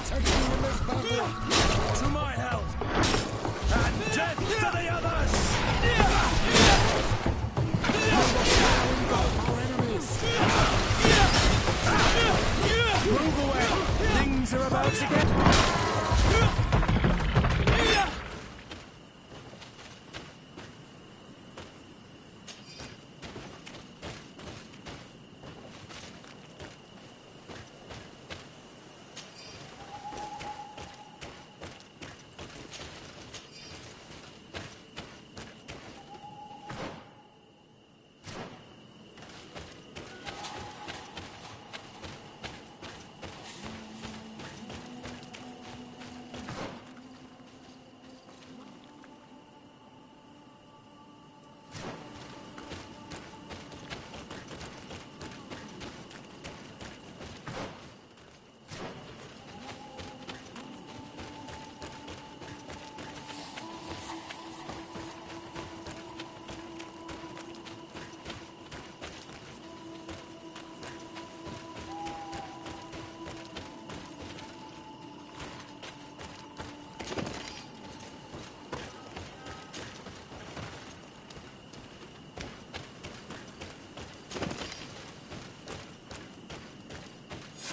protect you in this battle. To my help! And death to the others! Our enemies. Move away! Things are about to get...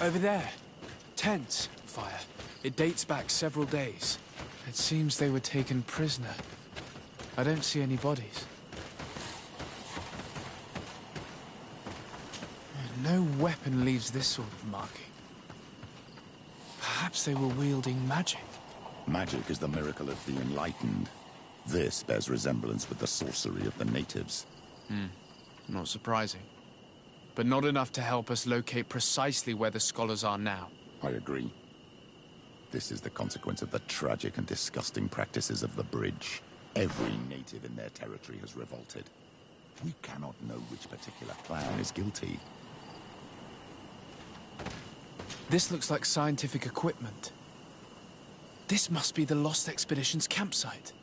Over there. Tents. Fire. It dates back several days. It seems they were taken prisoner. I don't see any bodies. No weapon leaves this sort of marking. Perhaps they were wielding magic. Magic is the miracle of the enlightened. This bears resemblance with the sorcery of the natives. Not surprising. But not enough to help us locate precisely where the scholars are now. I agree. This is the consequence of the tragic and disgusting practices of the bridge. Every native in their territory has revolted. We cannot know which particular clan is guilty. This looks like scientific equipment. This must be the Lost Expedition's campsite.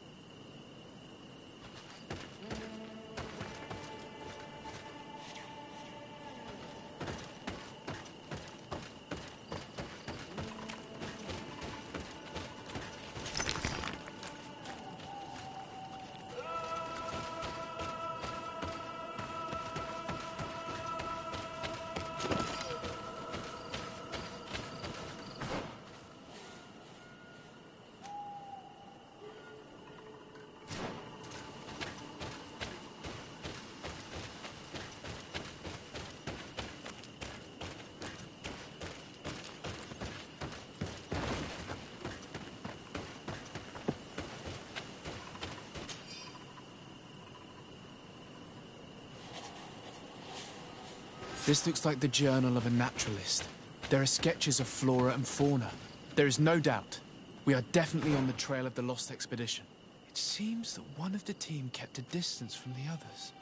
This looks like the journal of a naturalist. There are sketches of flora and fauna. There is no doubt. We are definitely on the trail of the Lost Expedition. It seems that one of the team kept a distance from the others.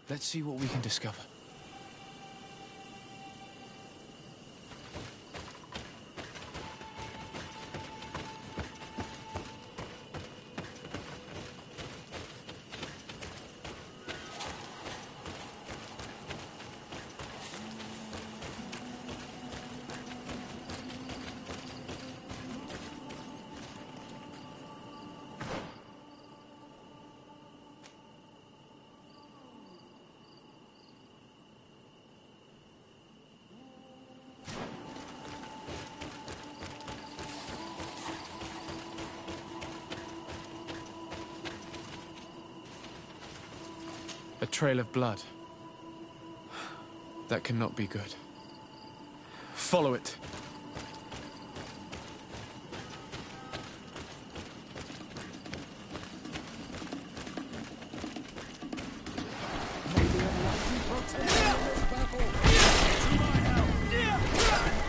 Let's see what we can discover. A trail of blood. That cannot be good. Follow it.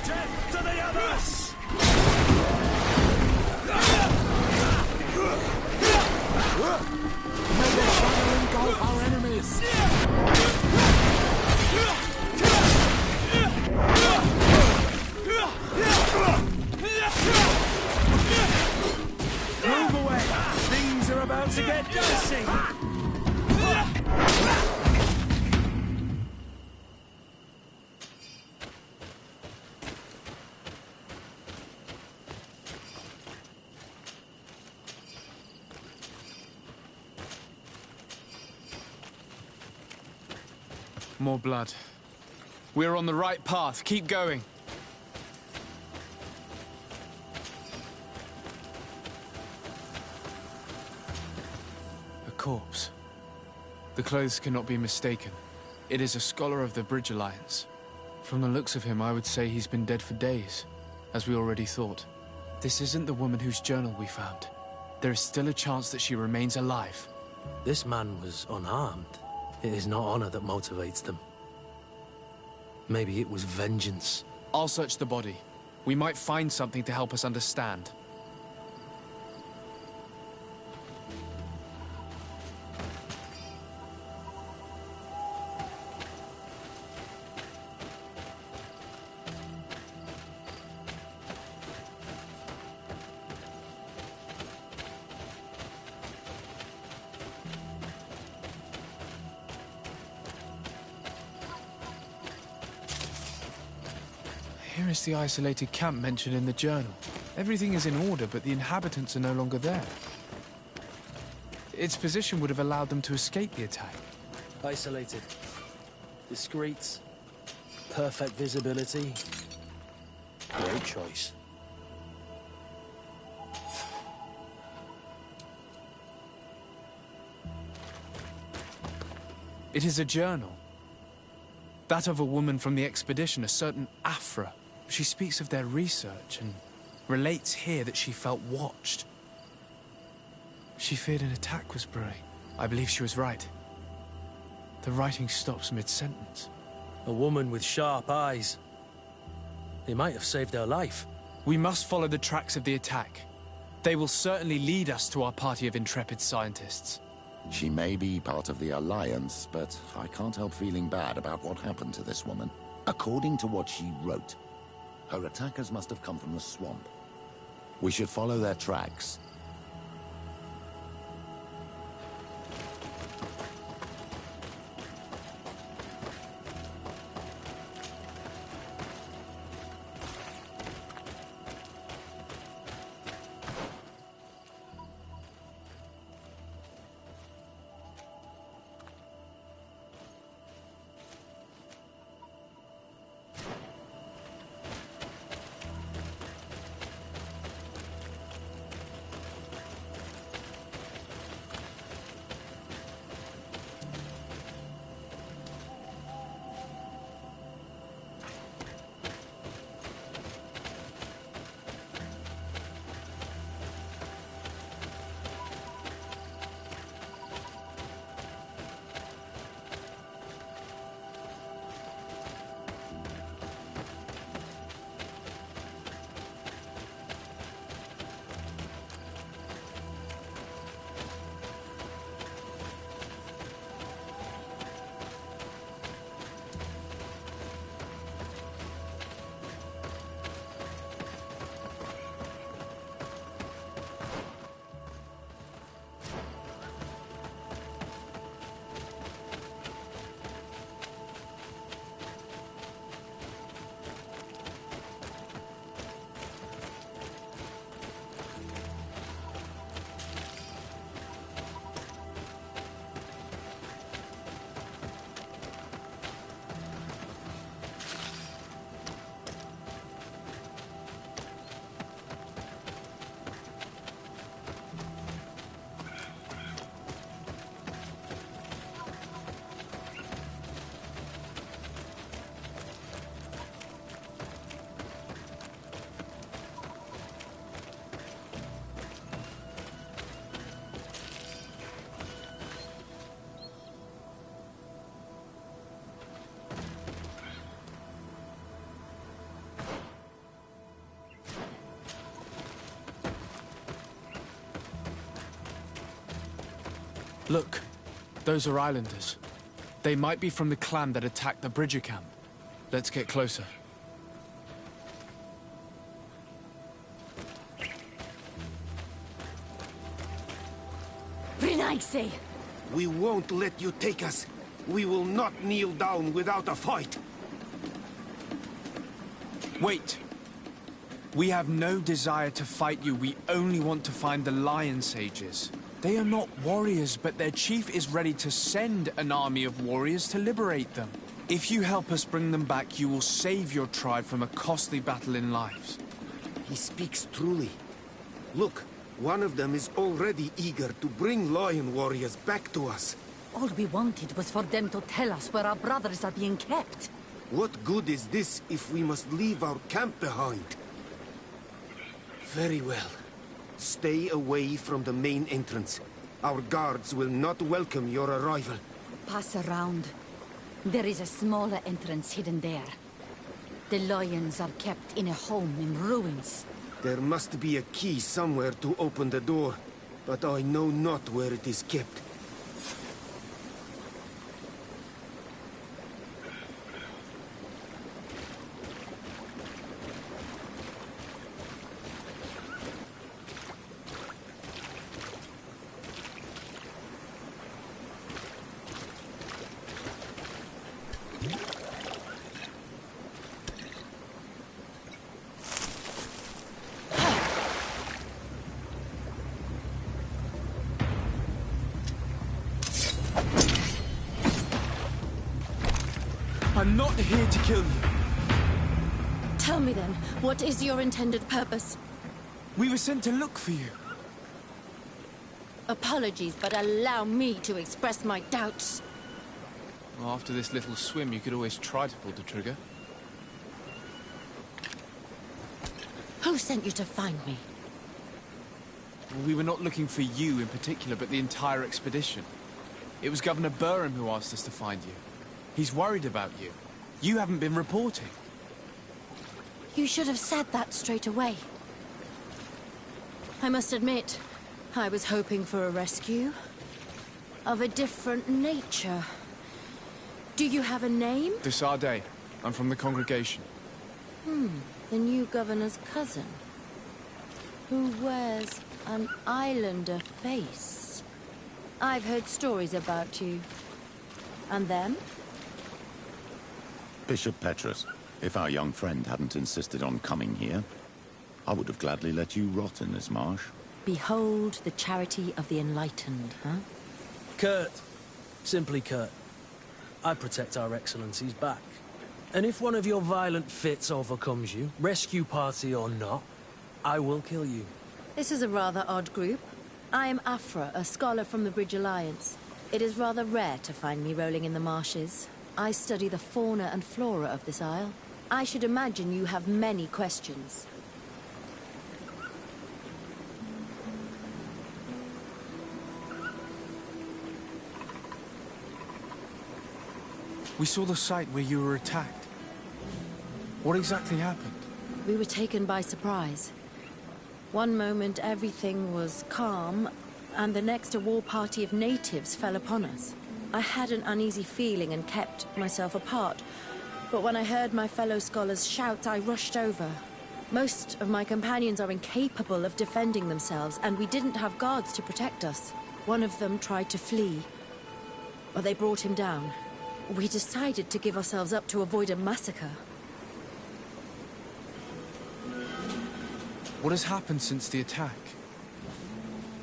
Death to the others! May the shadow engulf our enemies! Move away! Things are about to get dicey! More blood. We're on the right path. Keep going. A corpse. The clothes cannot be mistaken. It is a scholar of the Bridge Alliance. From the looks of him, I would say he's been dead for days, as we already thought. This isn't the woman whose journal we found. There is still a chance that she remains alive. This man was unharmed. It is not honor that motivates them. Maybe it was vengeance. I'll search the body. We might find something to help us understand. Here is the isolated camp mentioned in the journal. Everything is in order, but the inhabitants are no longer there. Its position would have allowed them to escape the attack. Isolated. Discreet. Perfect visibility. Great choice. It is a journal. That of a woman from the expedition, a certain Afra. She speaks of their research and relates here that she felt watched. She feared an attack was brewing. I believe she was right. The writing stops mid-sentence. A woman with sharp eyes. They might have saved her life. We must follow the tracks of the attack. They will certainly lead us to our party of intrepid scientists. She may be part of the Alliance, but I can't help feeling bad about what happened to this woman. According to what she wrote, her attackers must have come from the swamp. We should follow their tracks. Look, those are islanders. They might be from the clan that attacked the Bridger camp. Let's get closer. Renaigse! We won't let you take us. We will not kneel down without a fight. Wait! We have no desire to fight you. We only want to find the Lion Sages. They are not warriors, but their chief is ready to send an army of warriors to liberate them. If you help us bring them back, you will save your tribe from a costly battle in lives. He speaks truly. Look, one of them is already eager to bring lion warriors back to us. All we wanted was for them to tell us where our brothers are being kept. What good is this if we must leave our camp behind? Very well. Stay away from the main entrance. Our guards will not welcome your arrival. Pass around. There is a smaller entrance hidden there. The lions are kept in a home in ruins. There must be a key somewhere to open the door, but I know not where it is kept. I'm not here to kill you. Tell me then, what is your intended purpose? We were sent to look for you. Apologies, but allow me to express my doubts. Well, after this little swim, you could always try to pull the trigger. Who sent you to find me? Well, we were not looking for you in particular, but the entire expedition. It was Governor Burham who asked us to find you. He's worried about you. You haven't been reporting. You should have said that straight away. I must admit, I was hoping for a rescue. Of a different nature. Do you have a name? Desarde. I'm from the congregation. The new governor's cousin. Who wears an islander face. I've heard stories about you. And them? Bishop Petrus, if our young friend hadn't insisted on coming here, I would have gladly let you rot in this marsh. Behold the charity of the enlightened, huh? Kurt. Simply Kurt. I protect our excellency's back. And if one of your violent fits overcomes you, rescue party or not, I will kill you. This is a rather odd group. I am Afra, a scholar from the Bridge Alliance. It is rather rare to find me rolling in the marshes. I study the fauna and flora of this isle. I should imagine you have many questions. We saw the site where you were attacked. What exactly happened? We were taken by surprise. One moment everything was calm, and the next a war party of natives fell upon us. I had an uneasy feeling and kept myself apart, but when I heard my fellow scholars shout, I rushed over. Most of my companions are incapable of defending themselves, and we didn't have guards to protect us. One of them tried to flee, but they brought him down. We decided to give ourselves up to avoid a massacre. What has happened since the attack?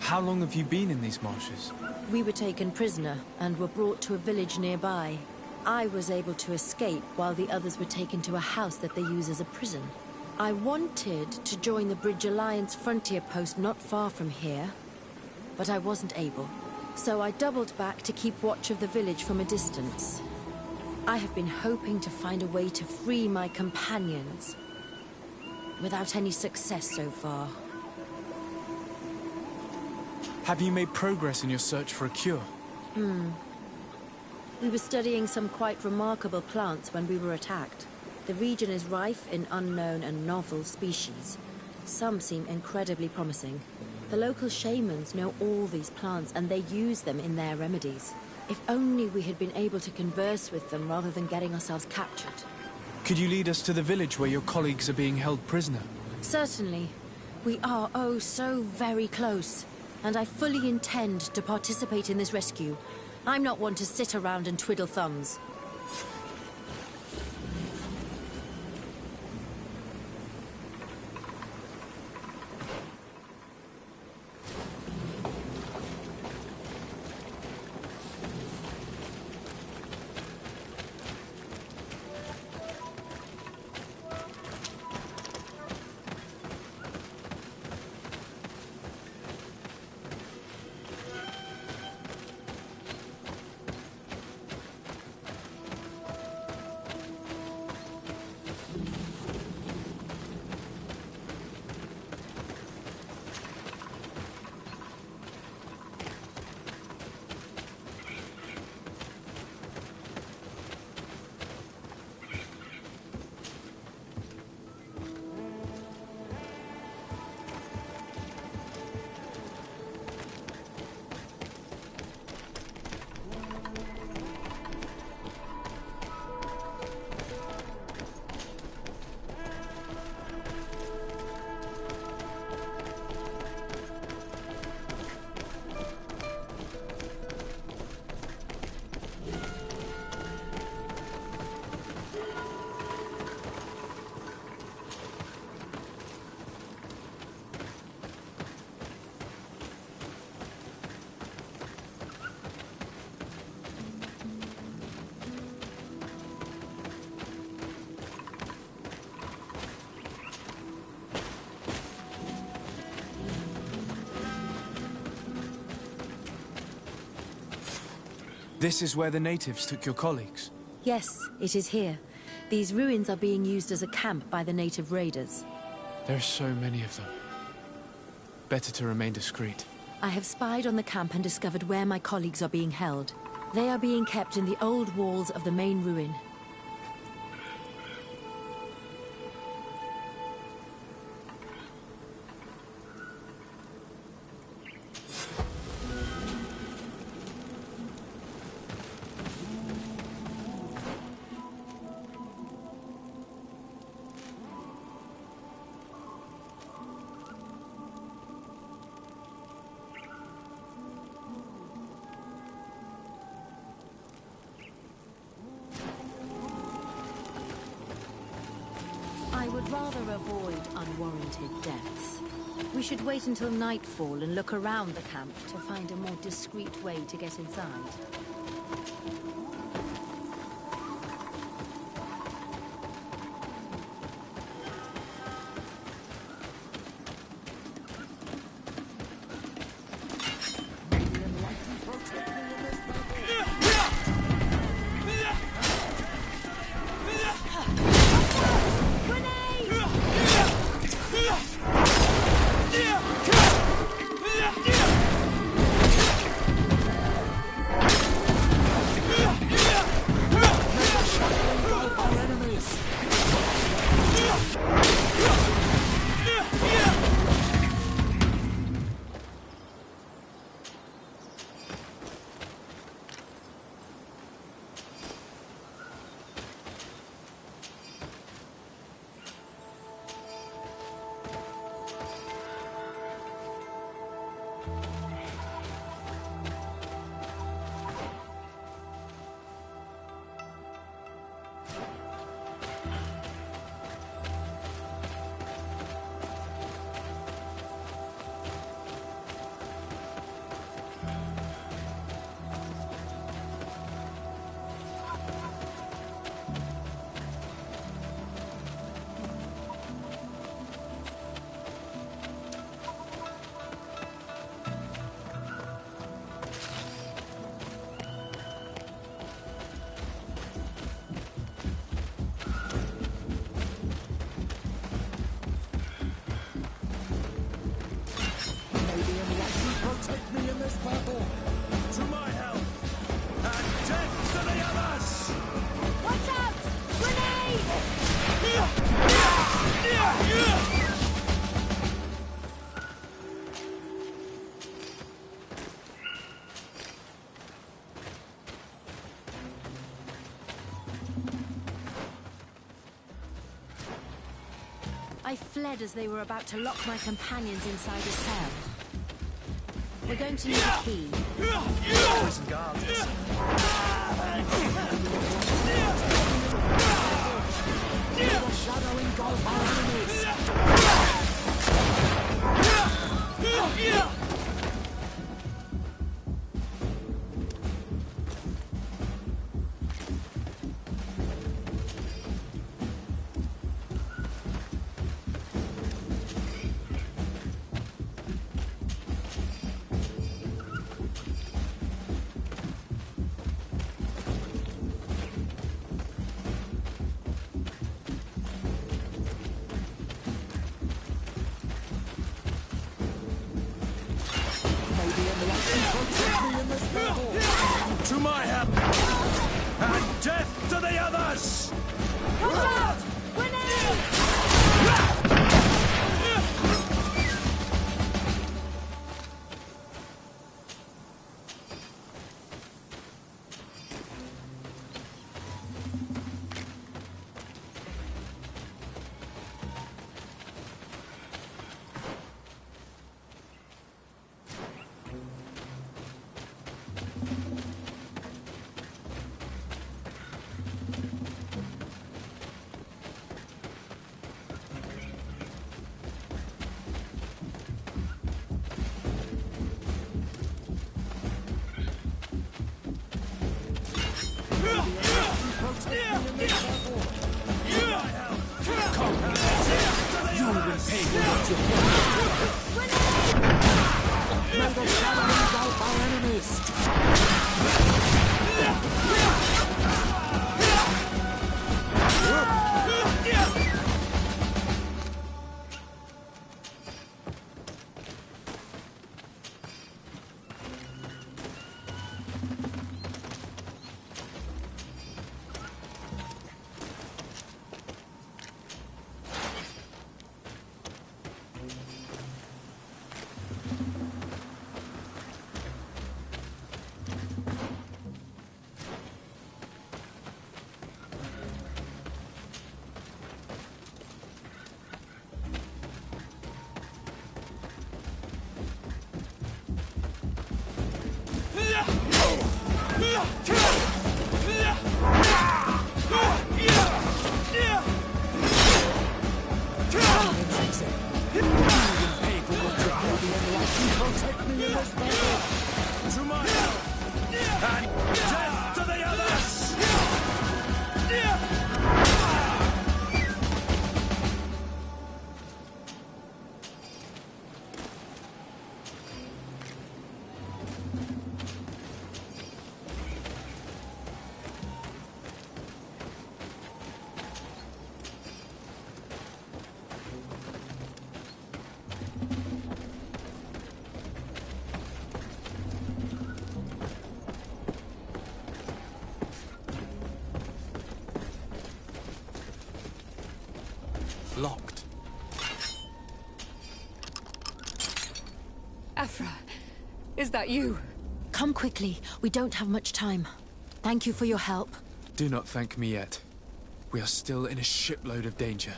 How long have you been in these marshes? We were taken prisoner and were brought to a village nearby. I was able to escape while the others were taken to a house that they use as a prison. I wanted to join the Bridge Alliance frontier post not far from here, but I wasn't able. So I doubled back to keep watch of the village from a distance. I have been hoping to find a way to free my companions, without any success so far. Have you made progress in your search for a cure? We were studying some quite remarkable plants when we were attacked. The region is rife in unknown and novel species. Some seem incredibly promising. The local shamans know all these plants and they use them in their remedies. If only we had been able to converse with them rather than getting ourselves captured. Could you lead us to the village where your colleagues are being held prisoner? Certainly. We are, oh, so very close. And I fully intend to participate in this rescue. I'm not one to sit around and twiddle thumbs. This is where the natives took your colleagues? Yes, it is here. These ruins are being used as a camp by the native raiders. There are so many of them. Better to remain discreet. I have spied on the camp and discovered where my colleagues are being held. They are being kept in the old walls of the main ruin. I would rather avoid unwarranted deaths. We should wait until nightfall and look around the camp to find a more discreet way to get inside. Protect me in this battle! To my help! And death to the others! Watch out! Grenade! I fled as they were about to lock my companions inside a cell. We're going to need a key. Boys and guards. The shadow engulf our enemies! To my help! And death to the others! Watch out! Grenade! May the shadow engulf our enemies! To my help! And death to the others! Locked. Afra, is that you? Come quickly. We don't have much time. Thank you for your help. Do not thank me yet. We are still in a shipload of danger.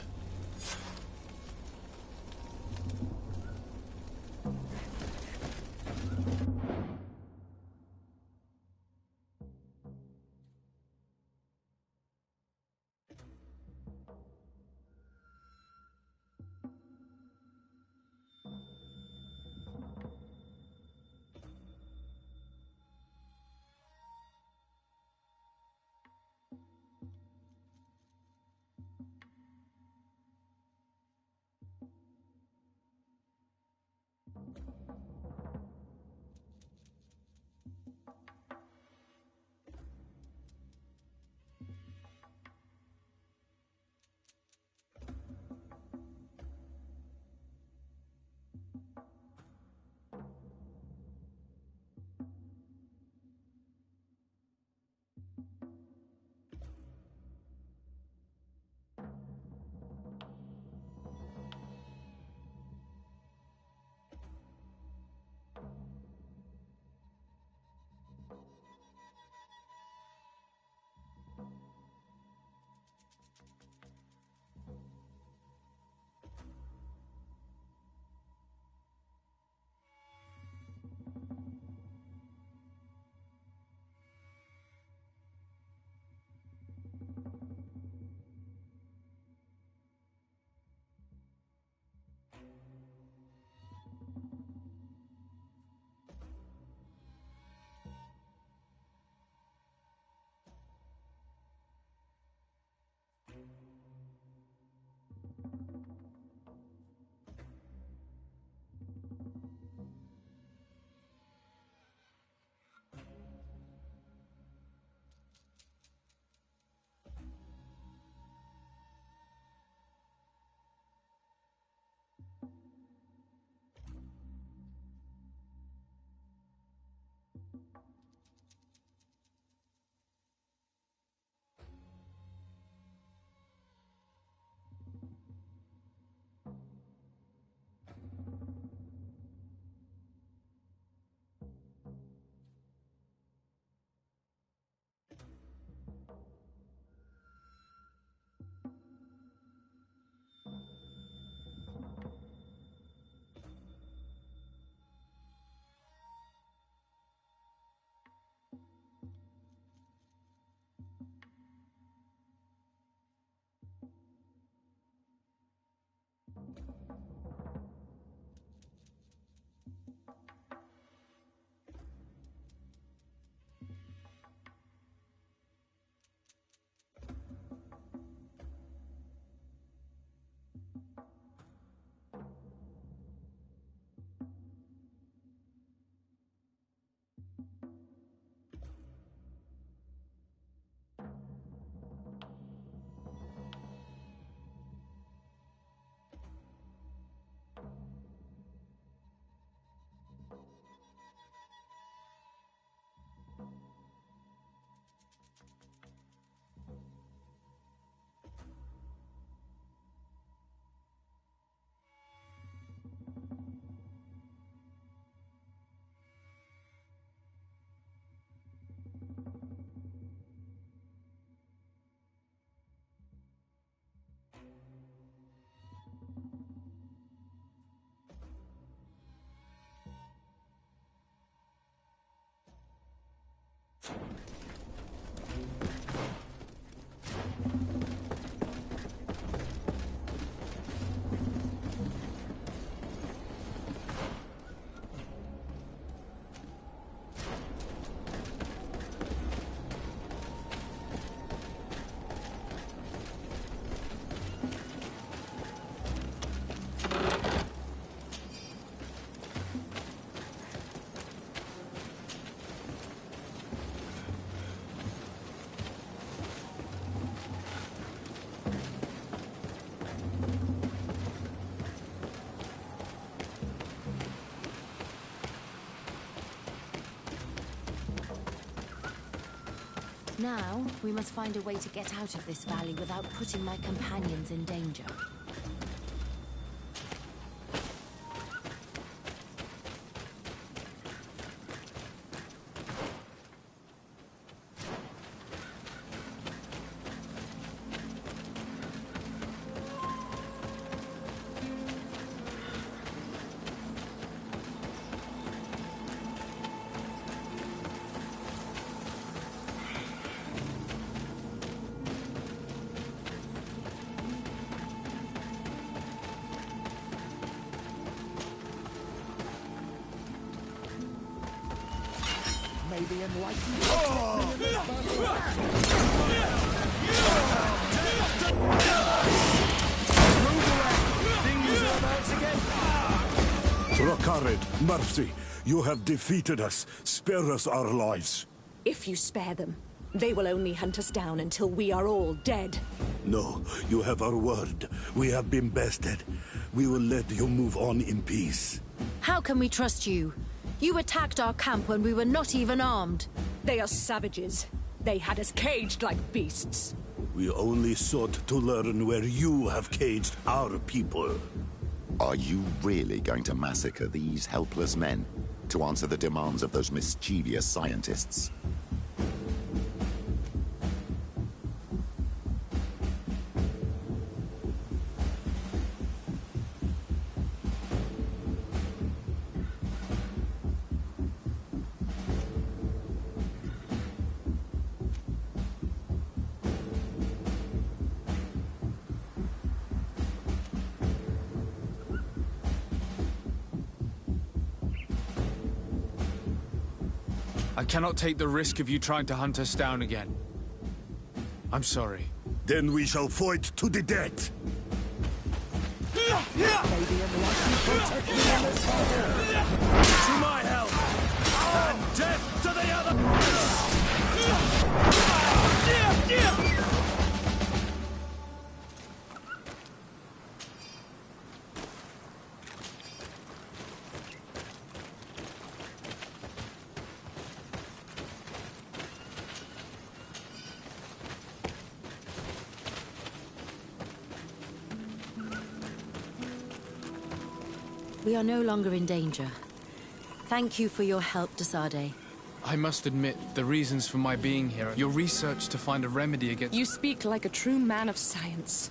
Now, we must find a way to get out of this valley without putting my companions in danger. May the enlightened protect me in this Rakarid, mercy, you have defeated us. Spare us our lives. If you spare them, they will only hunt us down until we are all dead. No, you have our word. We have been bested. We will let you move on in peace. How can we trust you? You attacked our camp when we were not even armed. They are savages. They had us caged like beasts. We only sought to learn where you have caged our people. Are you really going to massacre these helpless men to answer the demands of those mischievous scientists? I cannot take the risk of you trying to hunt us down again. I'm sorry. Then we shall fight to the death. To my help! And death to the other! We are no longer in danger. Thank you for your help, Desade. I must admit, the reasons for my being here, your research to find a remedy against... You speak like a true man of science.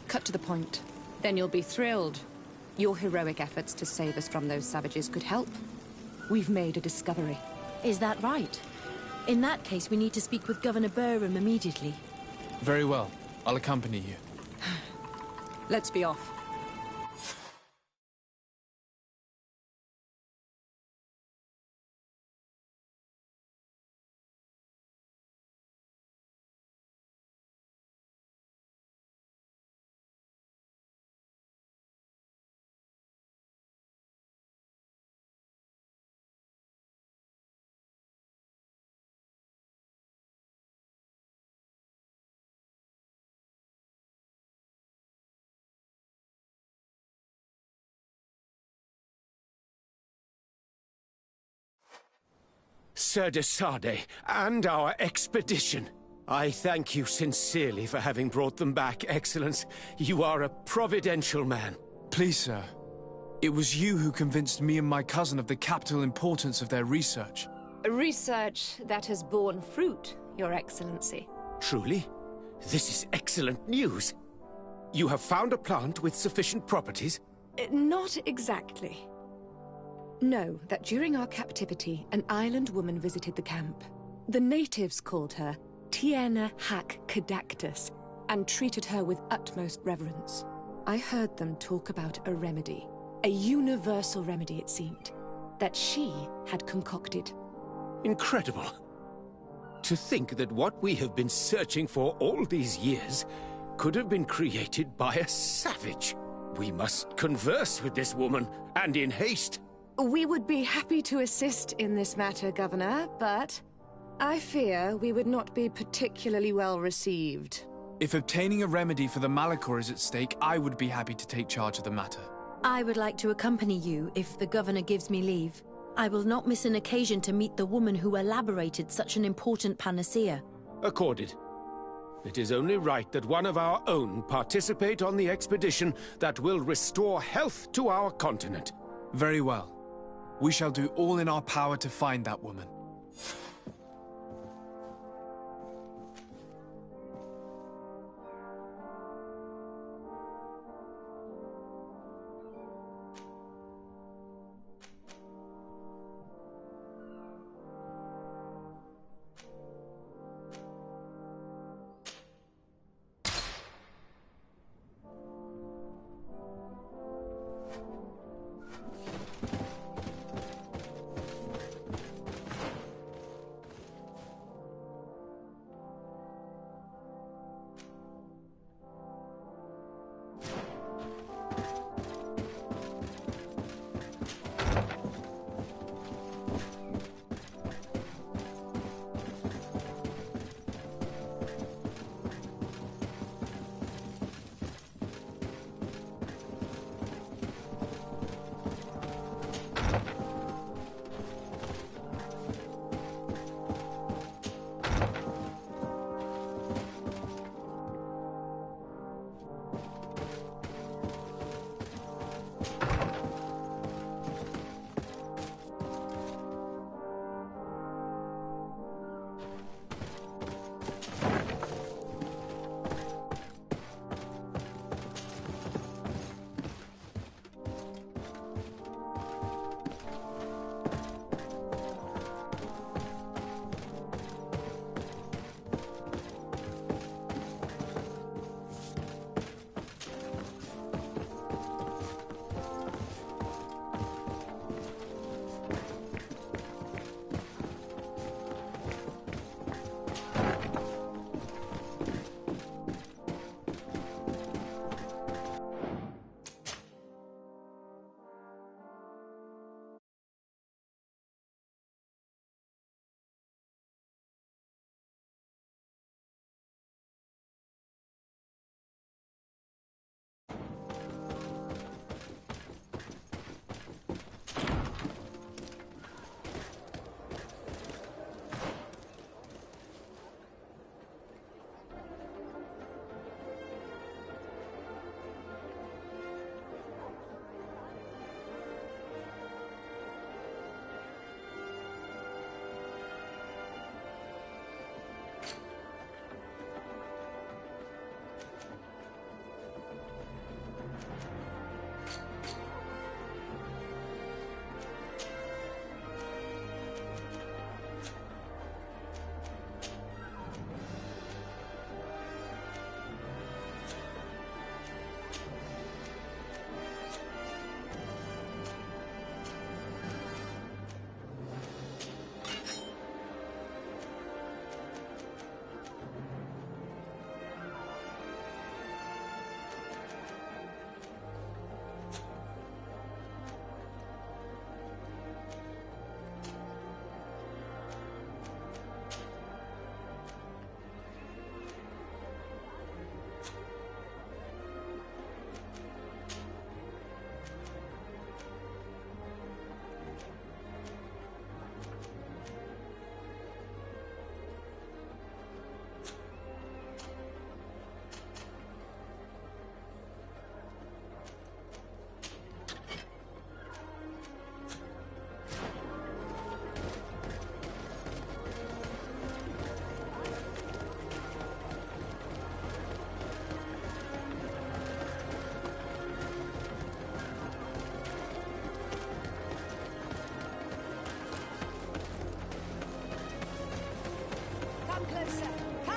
Cut to the point. Then you'll be thrilled. Your heroic efforts to save us from those savages could help. We've made a discovery. Is that right? In that case, we need to speak with Governor Burham immediately. Very well. I'll accompany you. Let's be off. Sir Desade, and our expedition. I thank you sincerely for having brought them back, Excellence. You are a providential man. Please, sir. It was you who convinced me and my cousin of the capital importance of their research. Research that has borne fruit, Your Excellency. Truly? This is excellent news. You have found a plant with sufficient properties? Not exactly. Know that during our captivity, an island woman visited the camp. The natives called her Tiena Hac Cadactus and treated her with utmost reverence. I heard them talk about a remedy, a universal remedy it seemed, that she had concocted. Incredible. To think that what we have been searching for all these years could have been created by a savage. We must converse with this woman, and in haste. We would be happy to assist in this matter, Governor, but I fear we would not be particularly well received. If obtaining a remedy for the Malachor is at stake, I would be happy to take charge of the matter. I would like to accompany you if the Governor gives me leave. I will not miss an occasion to meet the woman who elaborated such an important panacea. Accorded. It is only right that one of our own participate on the expedition that will restore health to our continent. Very well. We shall do all in our power to find that woman.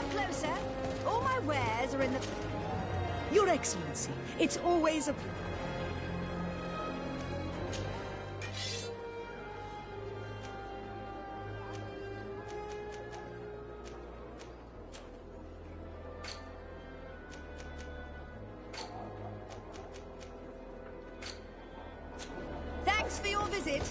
closer. All my wares are in the... Your Excellency, it's always a... Thanks for your visit.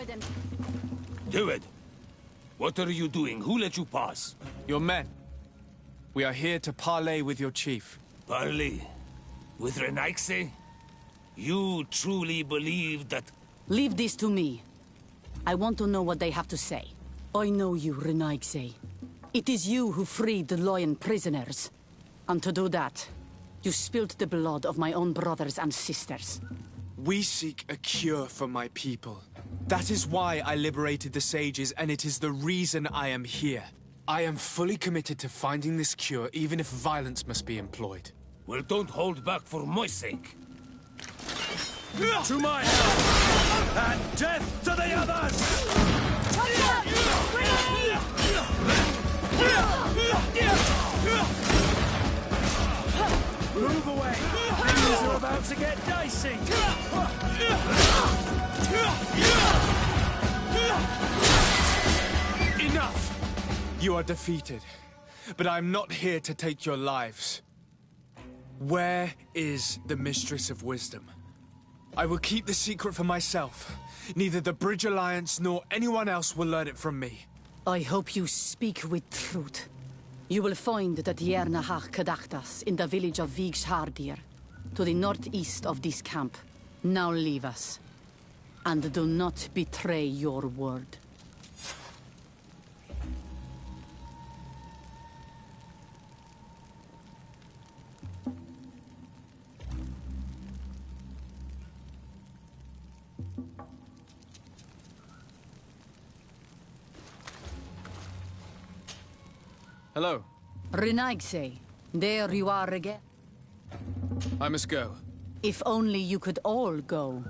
destroy them. Do it. What are you doing? Who let you pass? Your men. We are here to parley with your chief. Parley? With Renaigse? You truly believe that... Leave this to me. I want to know what they have to say. I know you, Renaigse. It is you who freed the Lion prisoners. And to do that, you spilled the blood of my own brothers and sisters. We seek a cure for my people. That is why I liberated the sages, and it is the reason I am here. I am fully committed to finding this cure, even if violence must be employed. Well, don't hold back for my sake. To my help! And death to the others! Move away! Things are about to get dicey! Enough! You are defeated, but I am not here to take your lives. Where is the Mistress of Wisdom? I will keep the secret for myself. Neither the Bridge Alliance nor anyone else will learn it from me. I hope you speak with truth. You will find the Tierna Hach Kadachtas in the village of Vigshardir, to the northeast of this camp. Now leave us. And do not betray your word. Hello. Renaigse, there you are again. I must go. If only you could all go.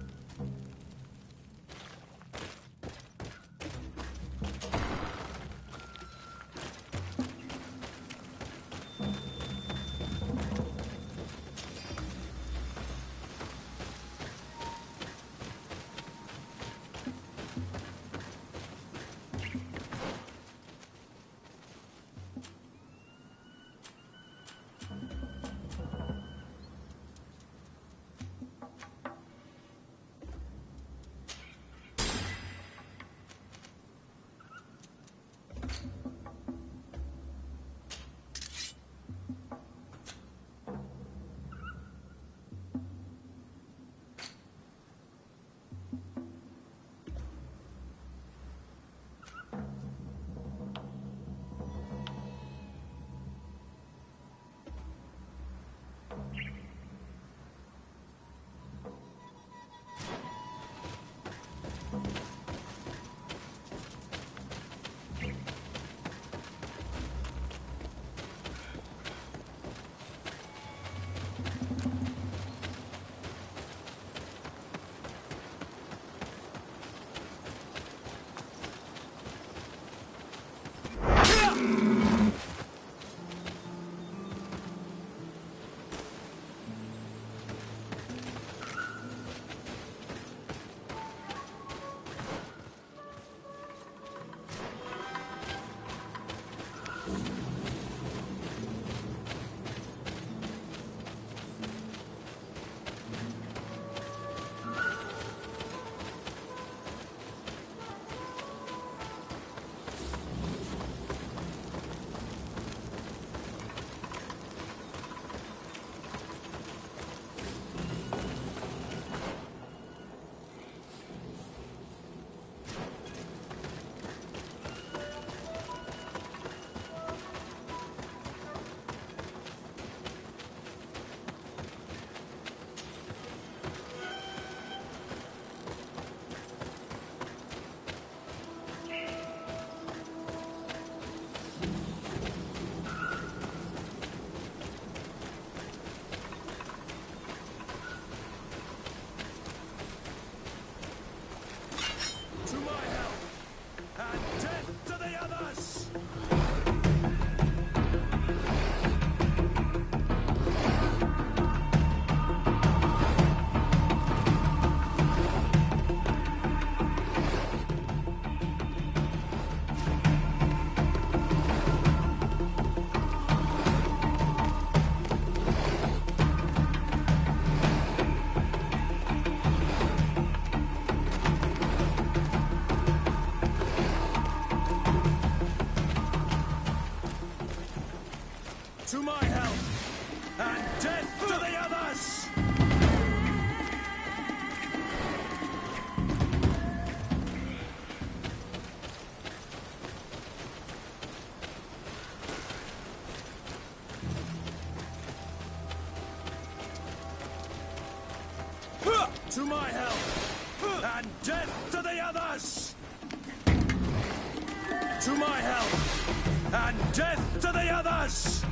To my help! And death to the others! To my help! And death to the others!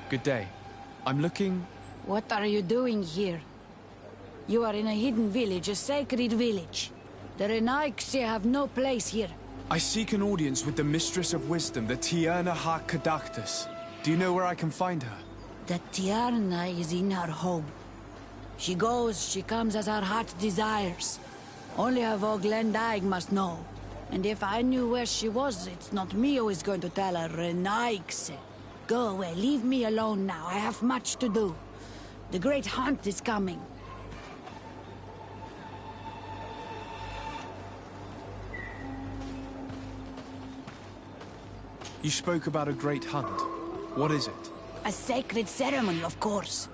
Good day. I'm looking... What are you doing here? You are in a hidden village, a sacred village. The Renaigse have no place here. I seek an audience with the Mistress of Wisdom, the Tierna ha Kadactus. Do you know where I can find her? The Tierna is in her home. She goes, she comes as her heart desires. Only her Voglendaig must know. And if I knew where she was, it's not me who is going to tell her, Renaigse. Go away, leave me alone now. I have much to do. The great hunt is coming. You spoke about a great hunt. What is it? A sacred ceremony, of course.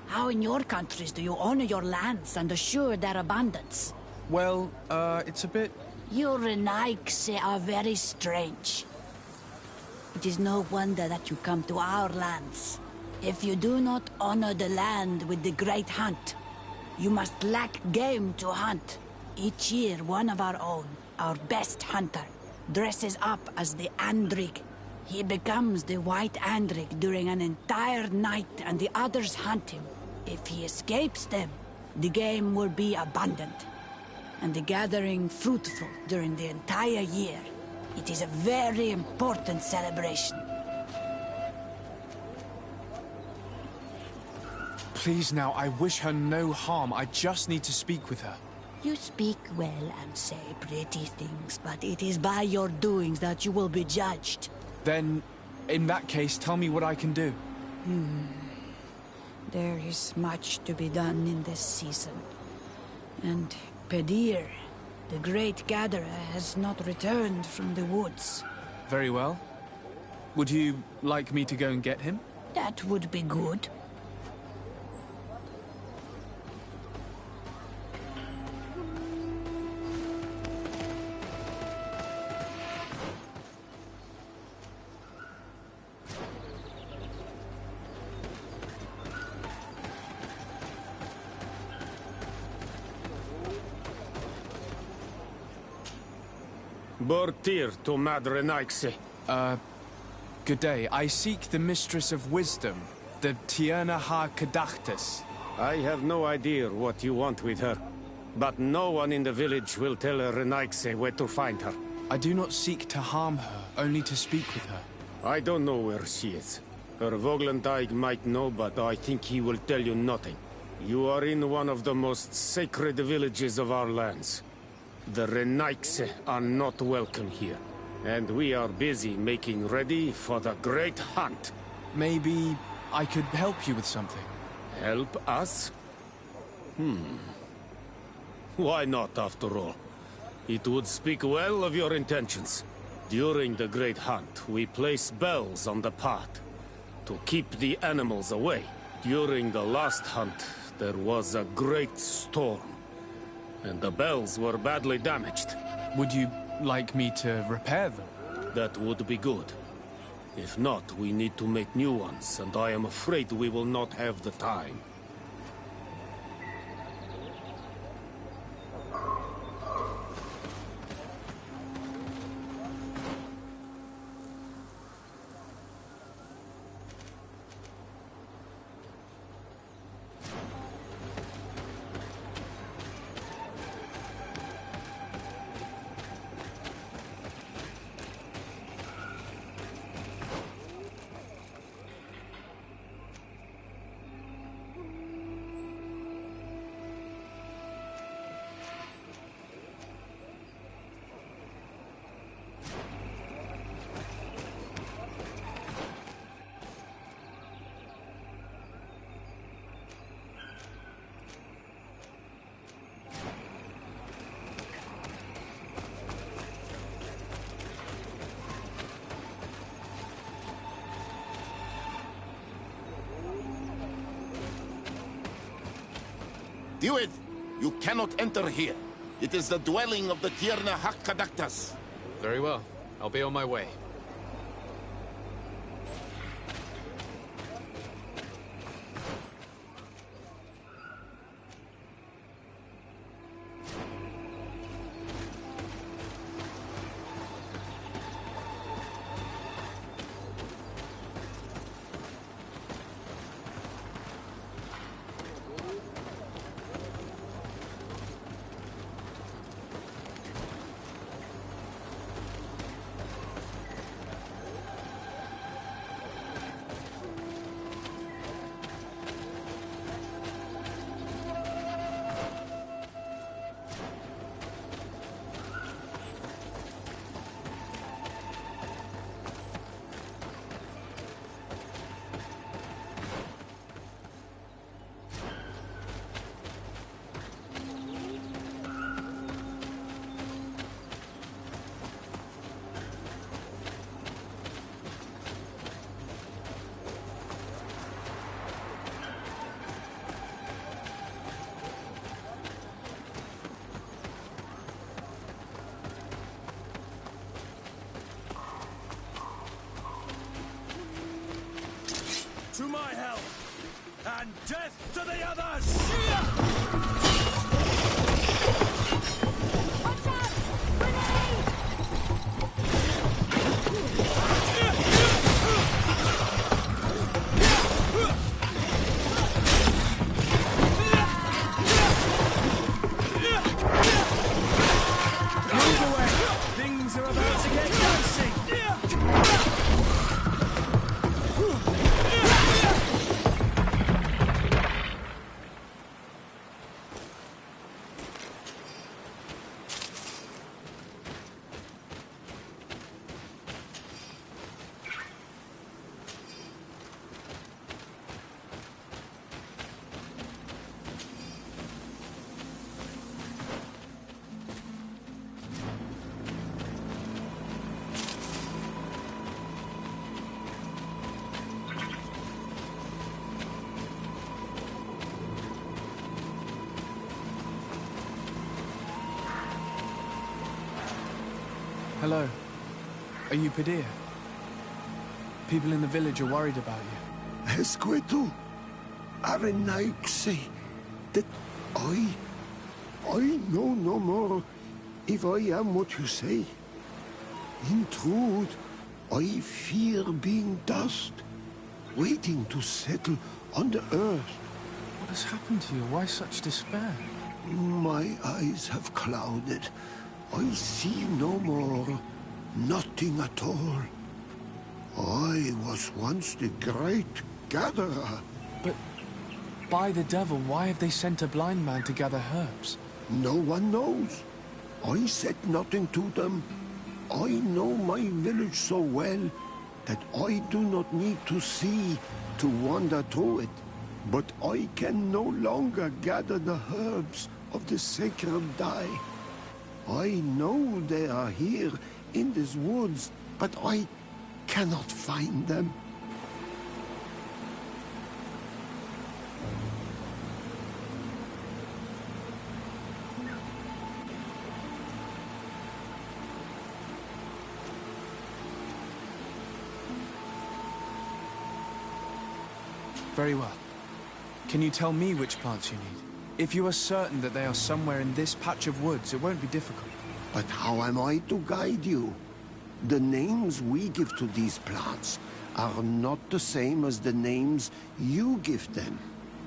How in your countries do you honor your lands and assure their abundance? Well, it's a bit... You Renaigse are very strange. It is no wonder that you come to our lands. If you do not honor the land with the great hunt, you must lack game to hunt. Each year, one of our own, our best hunter, dresses up as the Andrig. He becomes the White Andrig during an entire night and the others hunt him. If he escapes them, the game will be abundant and the gathering fruitful during the entire year. It is a very important celebration. Please now, I wish her no harm. I just need to speak with her. You speak well and say pretty things, but it is by your doings that you will be judged. Then, in that case, tell me what I can do. There is much to be done in this season. And Pedir, the great gatherer, has not returned from the woods. Very well. Would you like me to go and get him? That would be good. Bortir to Madre Naikse. Good day. I seek the Mistress of Wisdom, the Tierna ha Kadactus. I have no idea what you want with her, but no one in the village will tell Renaigse where to find her. I do not seek to harm her, only to speak with her. I don't know where she is. Her Voglendaig might know, but I think he will tell you nothing. You are in one of the most sacred villages of our lands. The Renaigse are not welcome here, and we are busy making ready for the great hunt. Maybe I could help you with something. Help us? Why not, after all? It would speak well of your intentions. During the great hunt, we place bells on the path to keep the animals away. During the last hunt, there was a great storm, and the bells were badly damaged. Would you like me to repair them? That would be good. If not, we need to make new ones, and I am afraid we will not have the time. Do it! You cannot enter here. It is the dwelling of the Tierna Hakkadaktas. Very well. I'll be on my way. To my help! And death to the others! Watch out! Grenade! Move away! Things are about to get dicey! Hello. Are you Padir? People in the village are worried about you. Esqueto, Arenaixi, that I know no more if I am what you say. In truth, I fear being dust, waiting to settle on the earth. What has happened to you? Why such despair? My eyes have clouded. I see no more, nothing at all. I was once the great gatherer. But by the devil, why have they sent a blind man to gather herbs? No one knows. I said nothing to them. I know my village so well that I do not need to see to wander through it. But I can no longer gather the herbs of the sacred dye. I know they are here in these woods, but I cannot find them. Very well. Can you tell me which plants you need? If you are certain that they are somewhere in this patch of woods, it won't be difficult. But how am I to guide you? The names we give to these plants are not the same as the names you give them.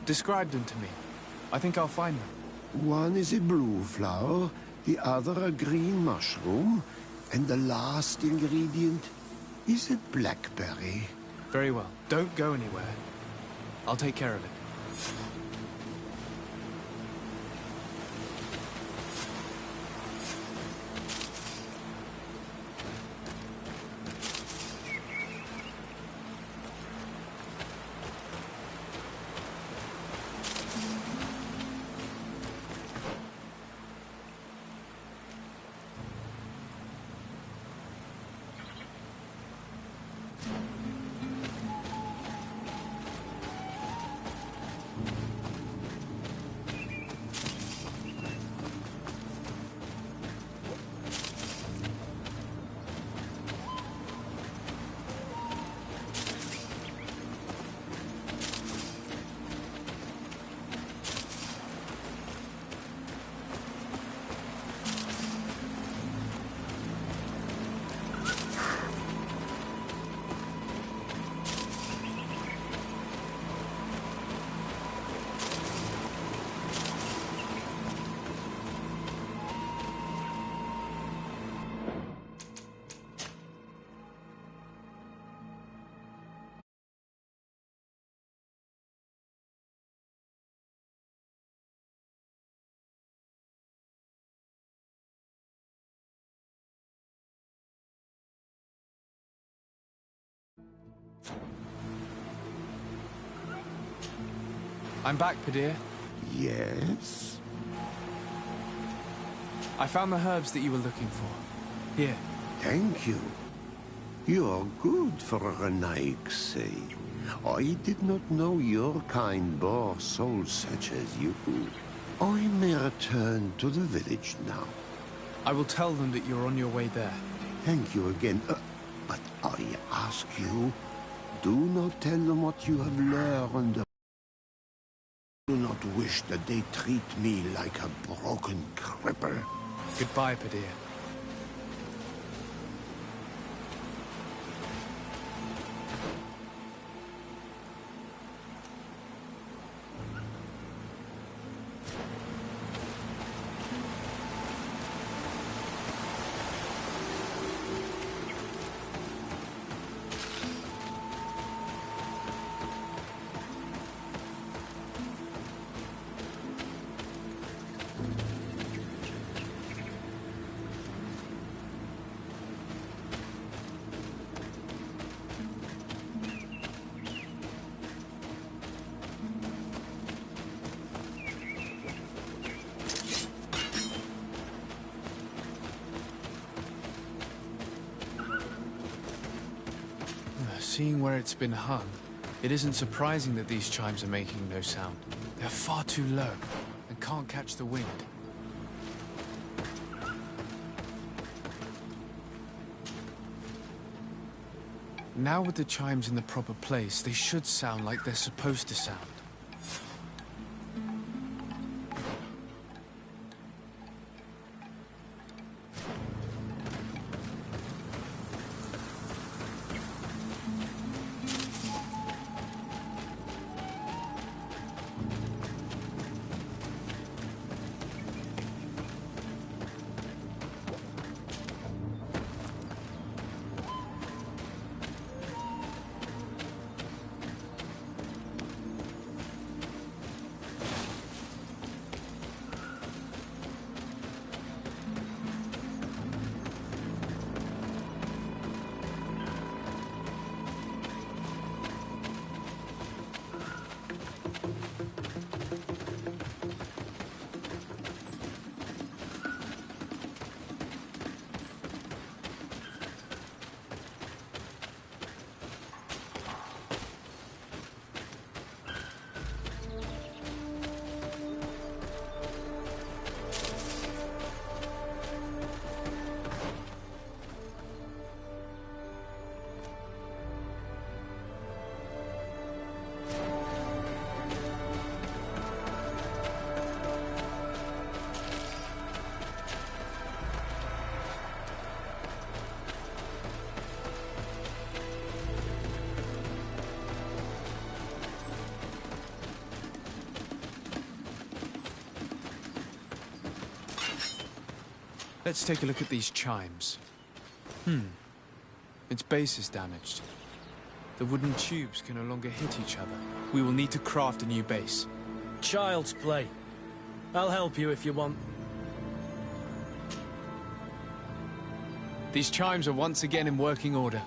Describe them to me. I think I'll find them. One is a blue flower, the other a green mushroom, and the last ingredient is a blackberry. Very well. Don't go anywhere. I'll take care of it. I'm back, Padir. Yes? I found the herbs that you were looking for. Here. Thank you. You are good for a Renaixi. I did not know your kind bore souls such as you. I may return to the village now. I will tell them that you're on your way there. Thank you again. But I ask you, Do not tell them what you have learned. Do not wish that they treat me like a broken cripple. Goodbye, Padilla. Seeing where it's been hung, it isn't surprising that these chimes are making no sound. They're far too low and can't catch the wind. Now with the chimes in the proper place, they should sound like they're supposed to sound. Let's take a look at these chimes. Its base is damaged. The wooden tubes can no longer hit each other. We will need to craft a new base. Child's play. I'll help you if you want. These chimes are once again in working order.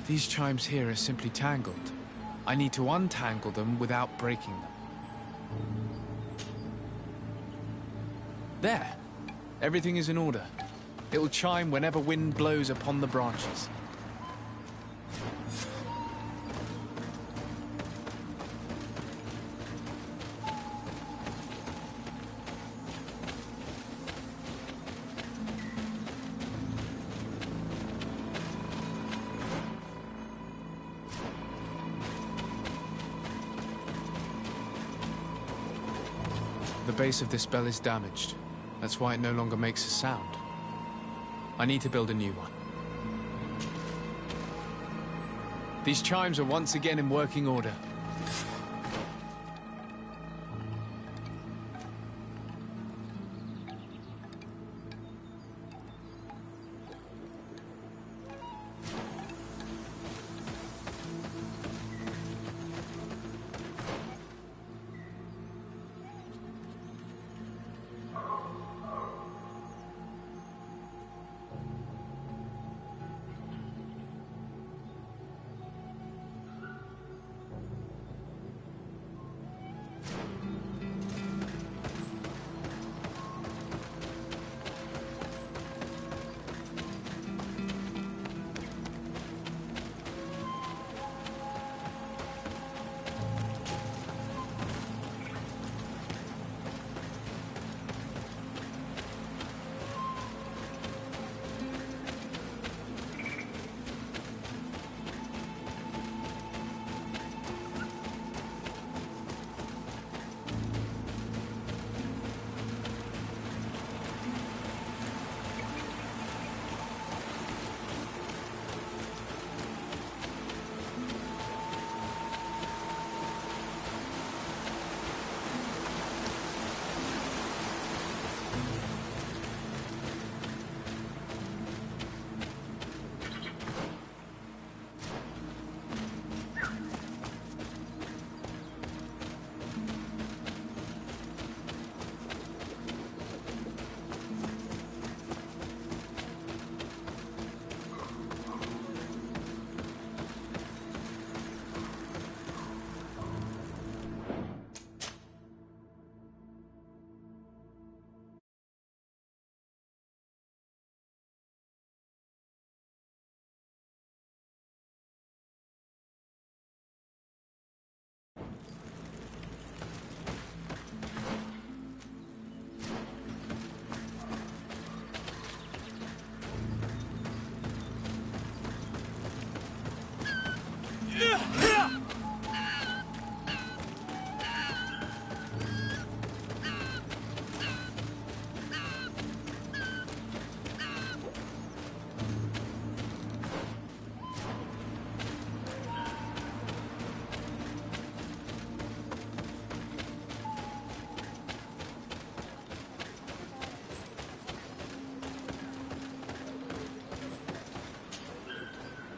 These chimes here are simply tangled. I need to untangle them without breaking them. There! Everything is in order. It will chime whenever wind blows upon the branches. The base of this bell is damaged. That's why it no longer makes a sound. I need to build a new one. These chimes are once again in working order.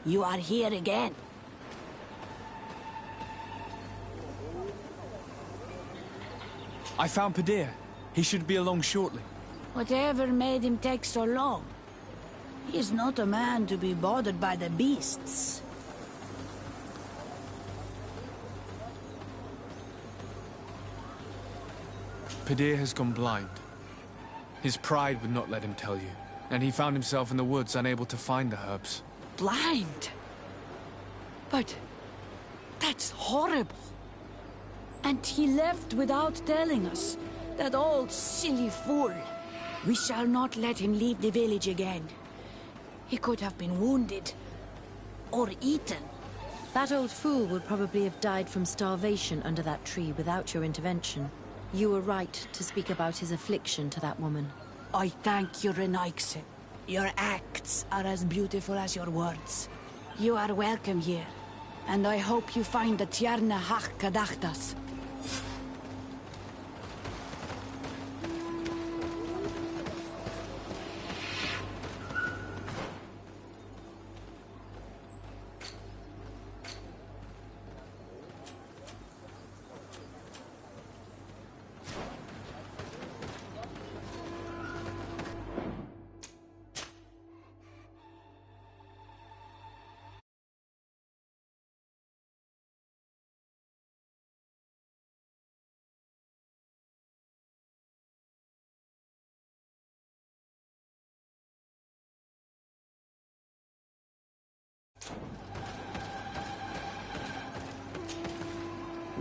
You are here again. I found Padir. He should be along shortly. Whatever made him take so long? He is not a man to be bothered by the beasts. Padir has gone blind. His pride would not let him tell you, and he found himself in the woods unable to find the herbs. Blind? But that's horrible. And he left without telling us. That old silly fool. We shall not let him leave the village again. He could have been wounded. Or eaten. That old fool would probably have died from starvation under that tree without your intervention. You were right to speak about his affliction to that woman. I thank you, Renaikse. Your acts are as beautiful as your words. You are welcome here. And I hope you find the Tierna Hach Kadachtas.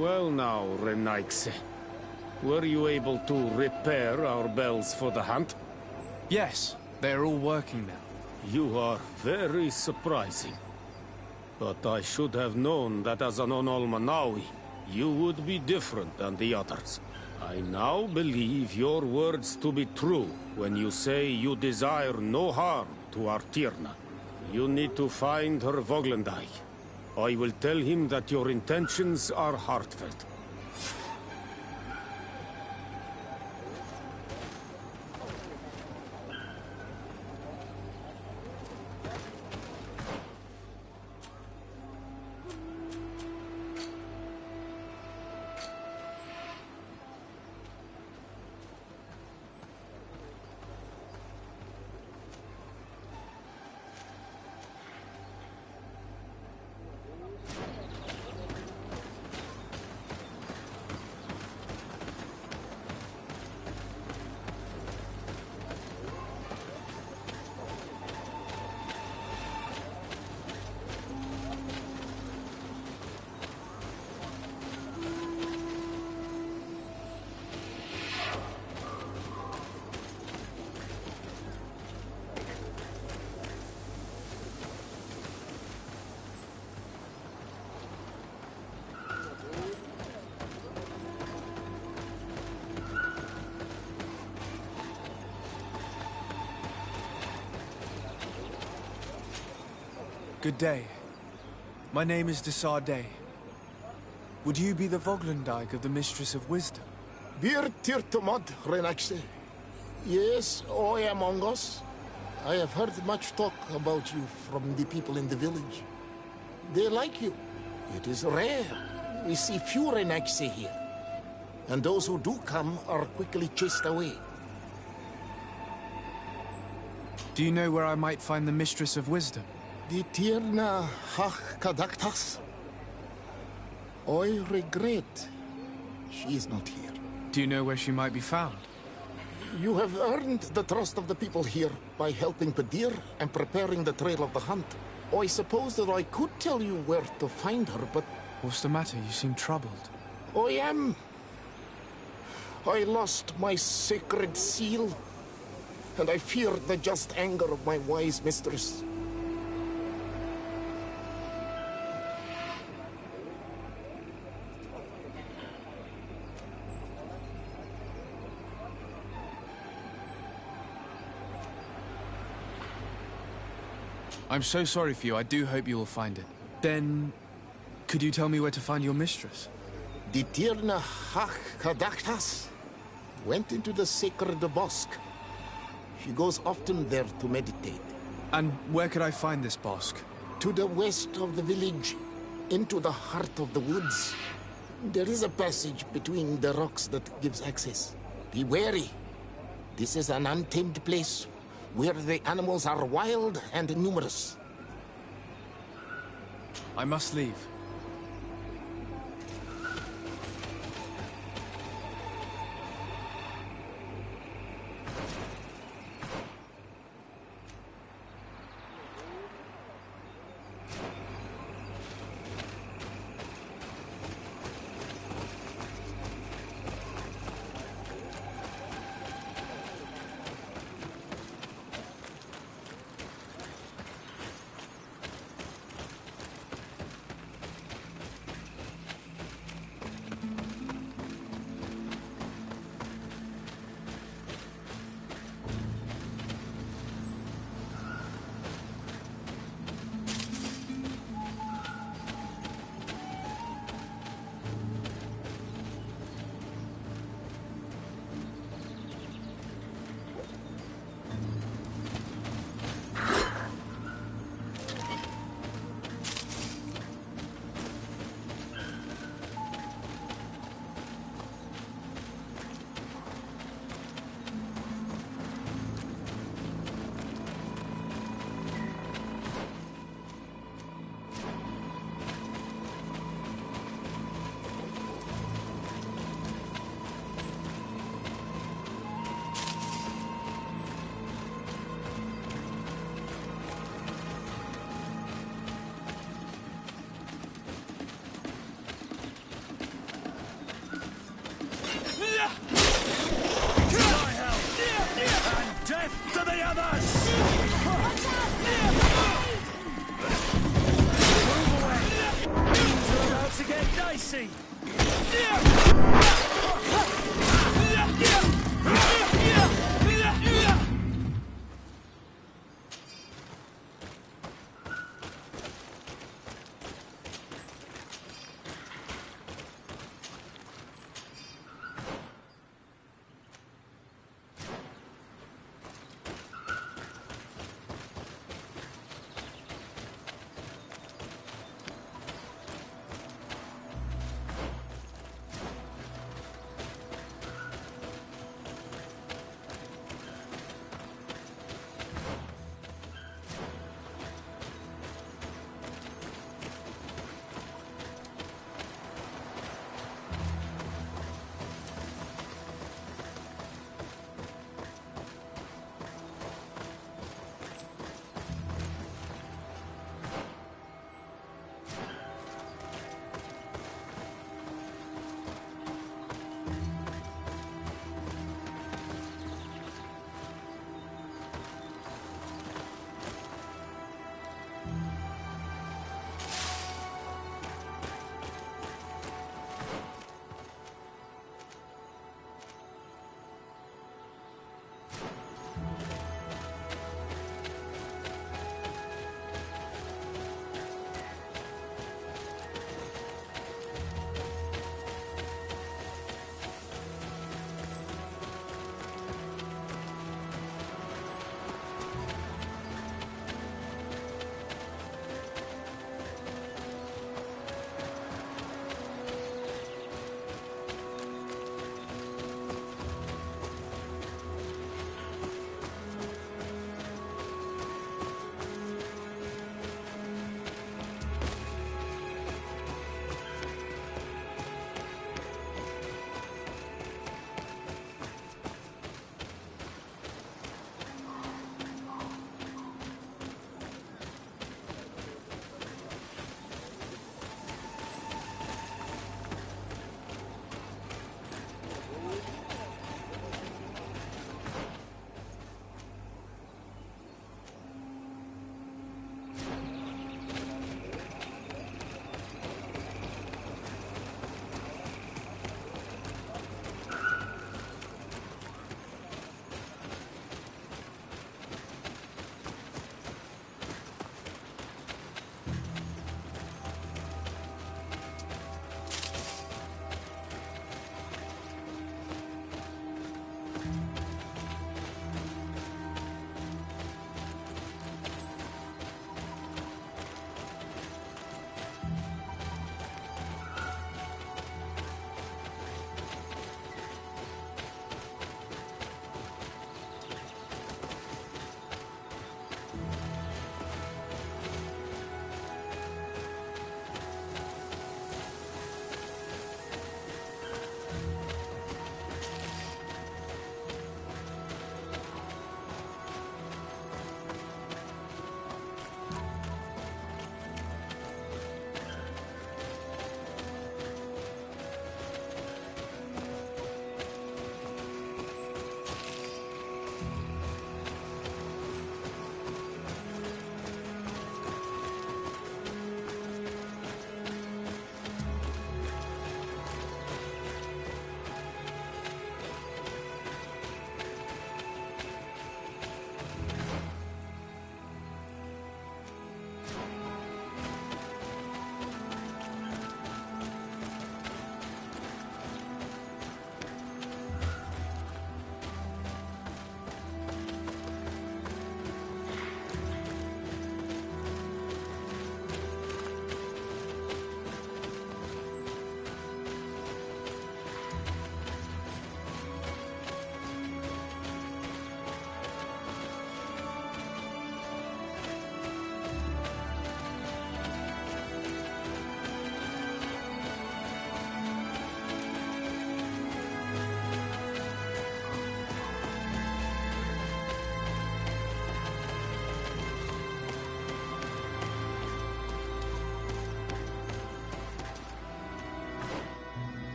Well now, Renaikse. Were you able to repair our bells for the hunt? Yes, they're all working now. You are very surprising. But I should have known that as an Onolmanawi, you would be different than the others. I now believe your words to be true when you say you desire no harm to Artirna. You need to find her Voglendai. I will tell him that your intentions are heartfelt. Good day. My name is Desarde. Would you be the Voglendijk of the Mistress of Wisdom? Bir tirtumad, Renaxe. Yes, I am among us. I have heard much talk about you from the people in the village. They like you. It is rare. We see few Renaxe here. And those who do come are quickly chased away. Do you know where I might find the Mistress of Wisdom? The Tierna Hach Kadaktas. I regret she is not here. Do you know where she might be found? You have earned the trust of the people here by helping Padir and preparing the trail of the hunt. I suppose that I could tell you where to find her, but... What's the matter? You seem troubled. I am. I lost my sacred seal, and I fear the just anger of my wise mistress. I'm so sorry for you. I do hope you will find it. Then, could you tell me where to find your mistress? The Tierna Hach Kadaktas went into the sacred bosque. She goes often there to meditate. And where could I find this bosque? To the west of the village, into the heart of the woods. There is a passage between the rocks that gives access. Be wary. This is an untamed place, where the animals are wild and numerous. I must leave.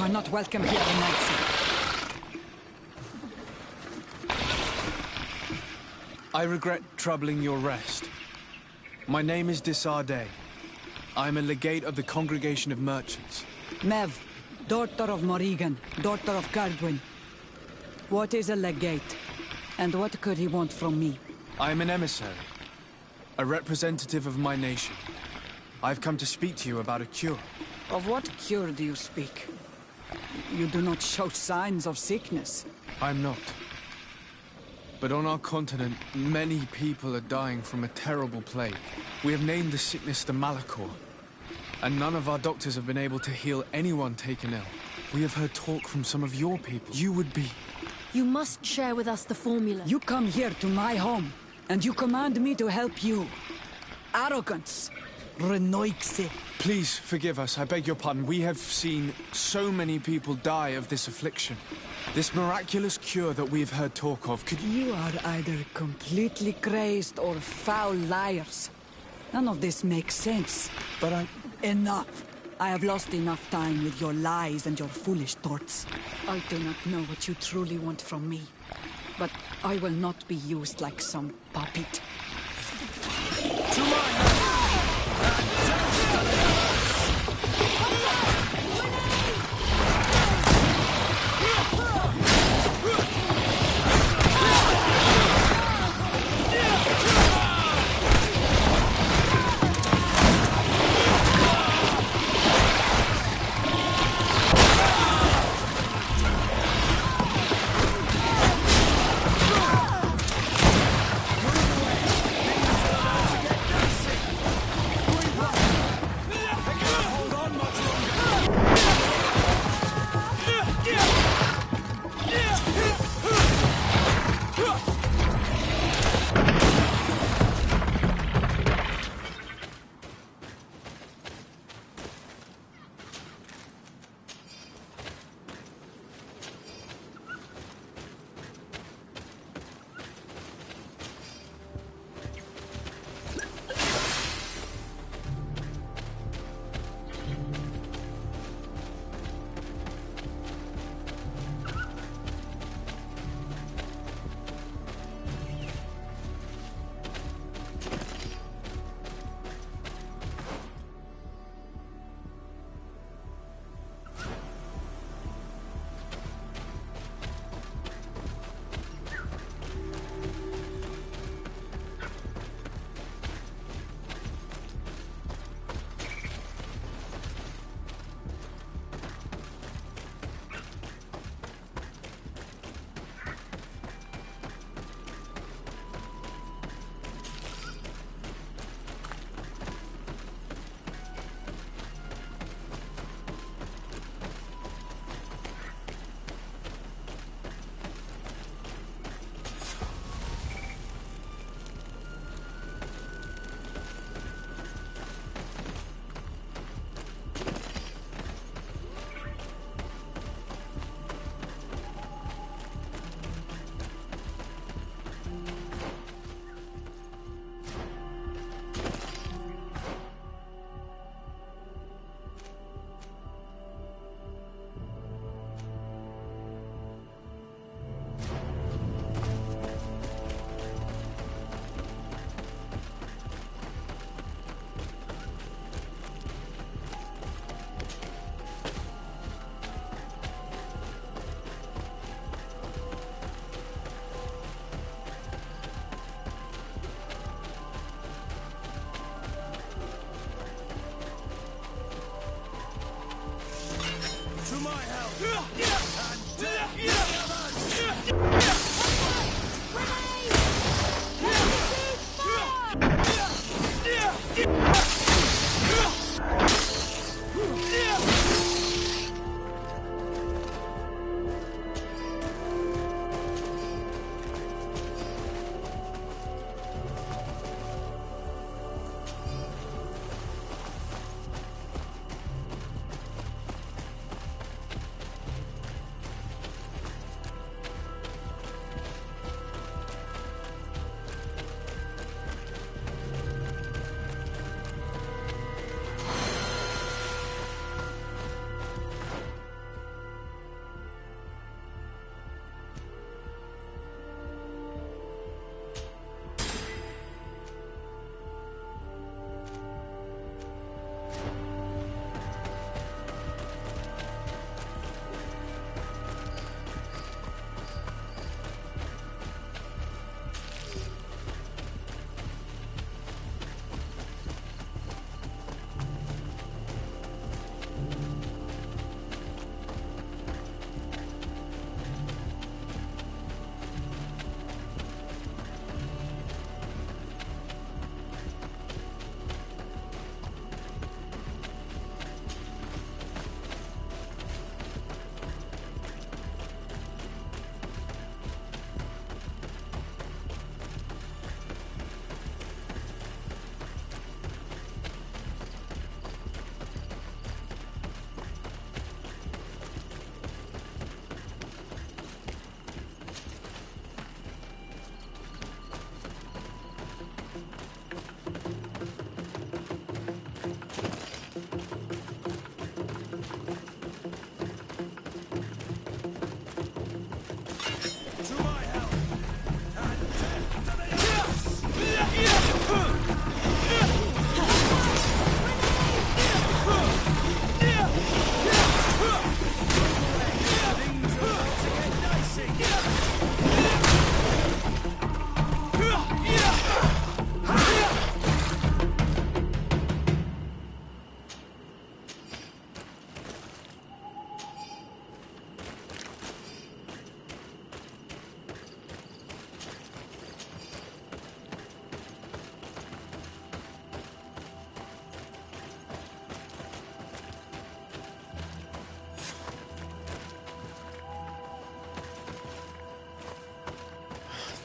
are not welcome here, Nazi. I regret troubling your rest. My name is Disarday. I am a legate of the Congregation of Merchants. Mev, daughter of Morrigan, daughter of Cardwin. What is a legate? And what could he want from me? I am an emissary, a representative of my nation. I've come to speak to you about a cure. Of what cure do you speak? You do not show signs of sickness. I'm not. But on our continent, many people are dying from a terrible plague. We have named the sickness the Malachor, and none of our doctors have been able to heal anyone taken ill. We have heard talk from some of your people. You would be... You must share with us the formula. You come here to my home, and you command me to help you. Arrogance. Renoixe. Please forgive us, I beg your pardon. We have seen so many people die of this affliction. This miraculous cure that we've heard talk of, could you... You are either completely crazed or foul liars. None of this makes sense. But Enough. I have lost enough time with your lies and your foolish thoughts. I do not know what you truly want from me. But I will not be used like some puppet. To my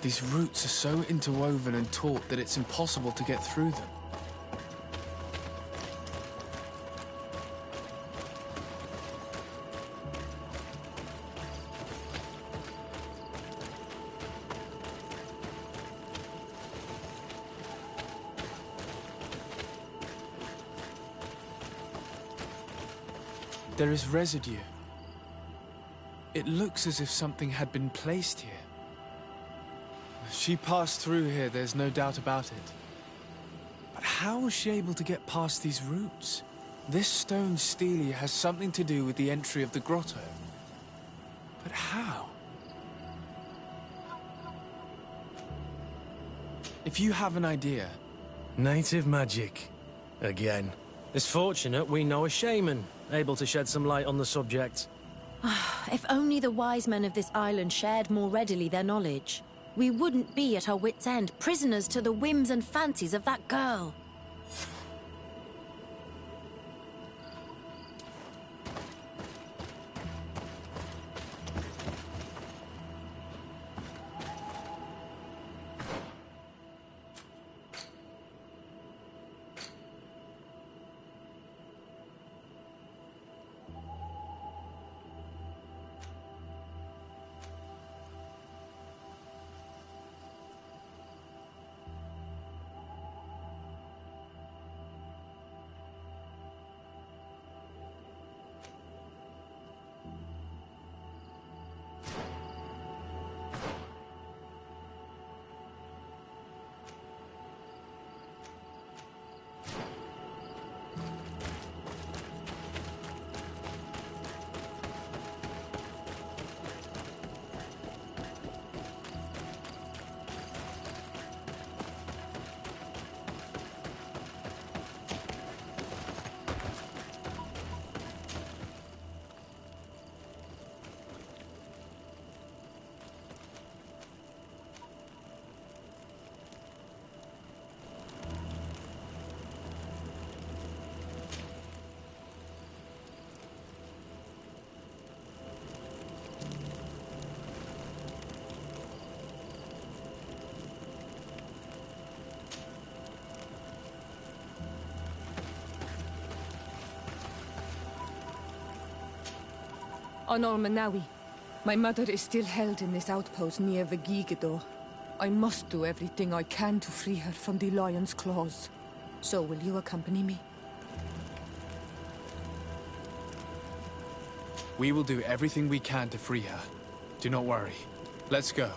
These roots are so interwoven and taut that it's impossible to get through them. There is residue. It looks as if something had been placed here. She passed through here, there's no doubt about it. But how was she able to get past these roots? This stone stele has something to do with the entry of the grotto. But how? If you have an idea... Native magic. Again. It's fortunate we know a shaman, able to shed some light on the subject. If only the wise men of this island shared more readily their knowledge. We wouldn't be at our wits' end, prisoners to the whims and fancies of that girl. Honor Manawi. My mother is still held in this outpost near Vegigado. I must do everything I can to free her from the lion's claws. So will you accompany me? We will do everything we can to free her. Do not worry. Let's go.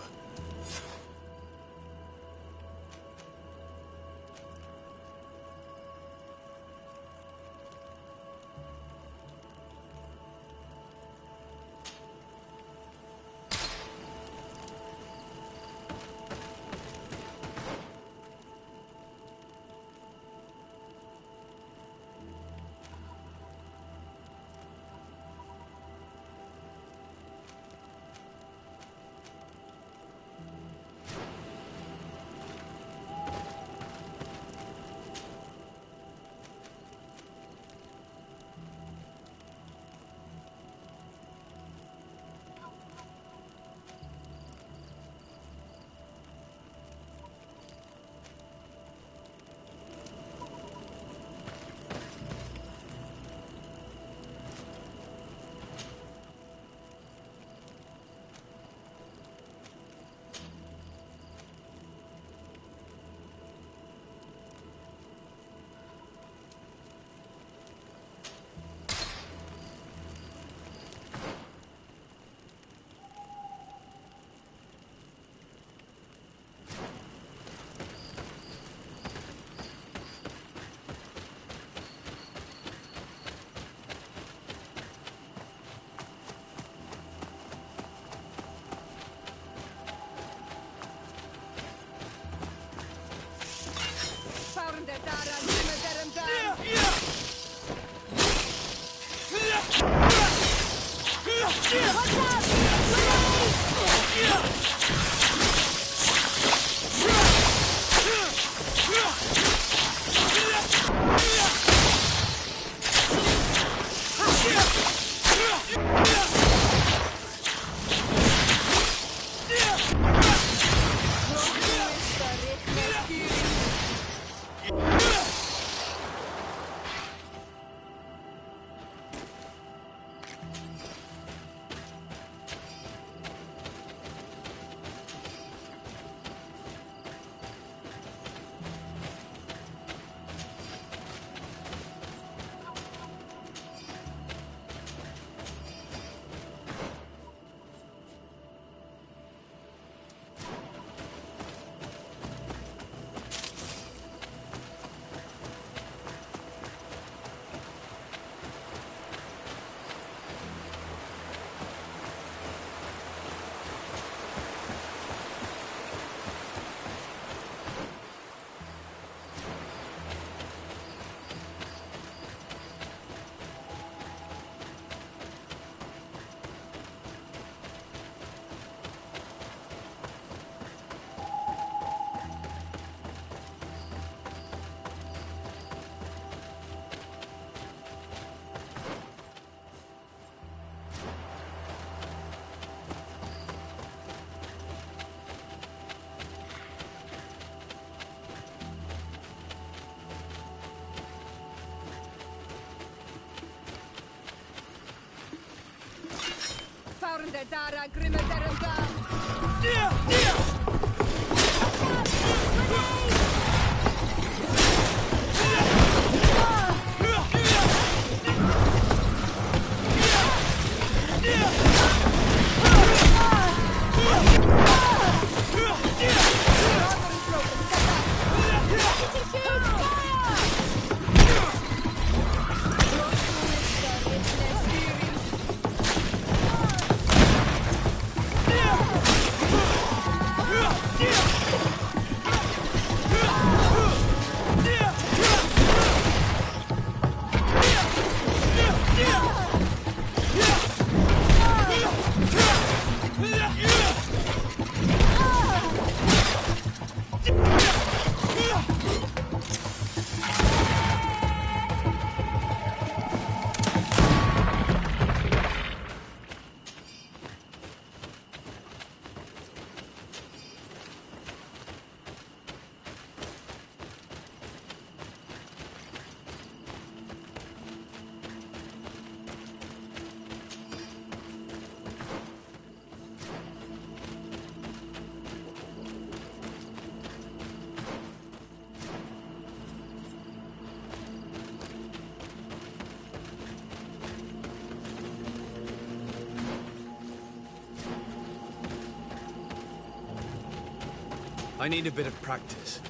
I need a bit of practice.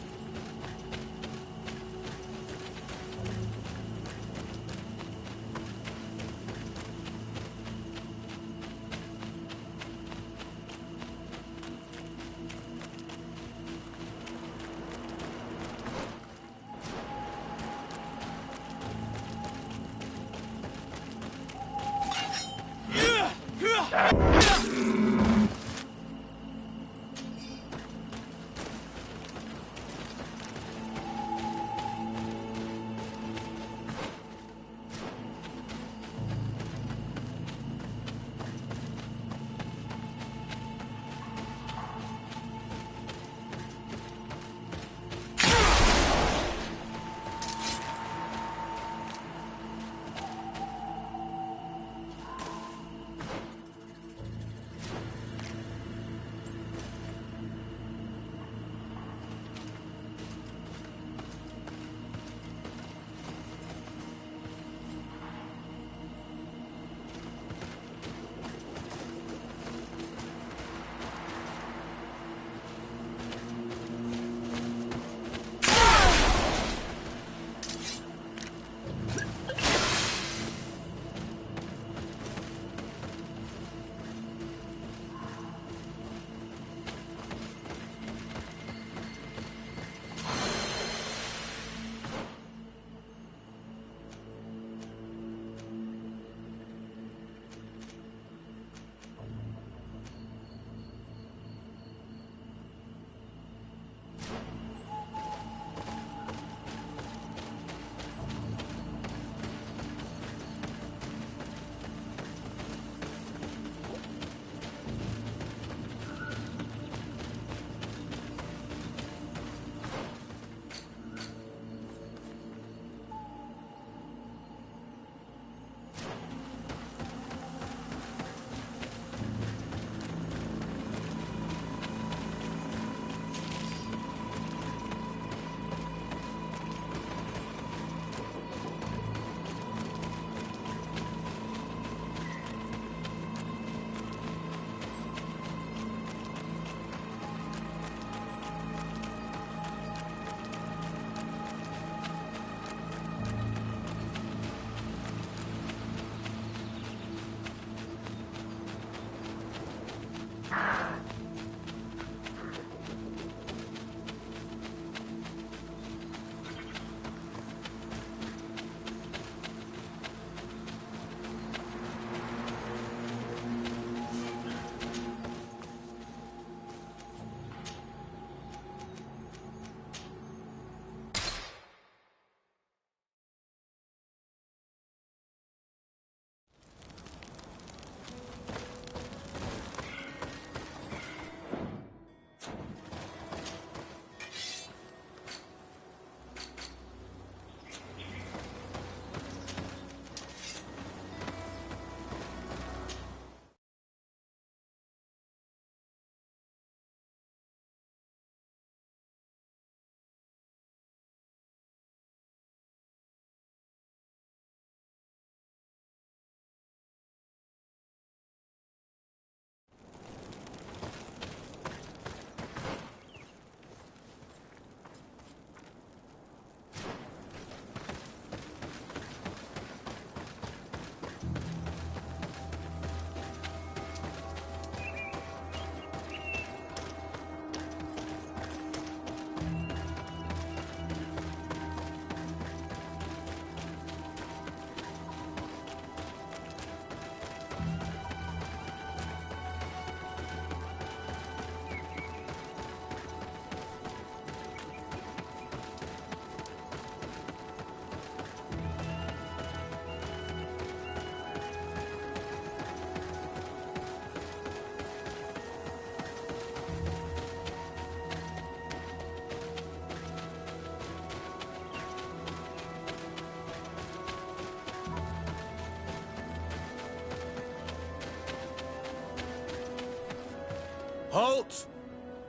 Halt!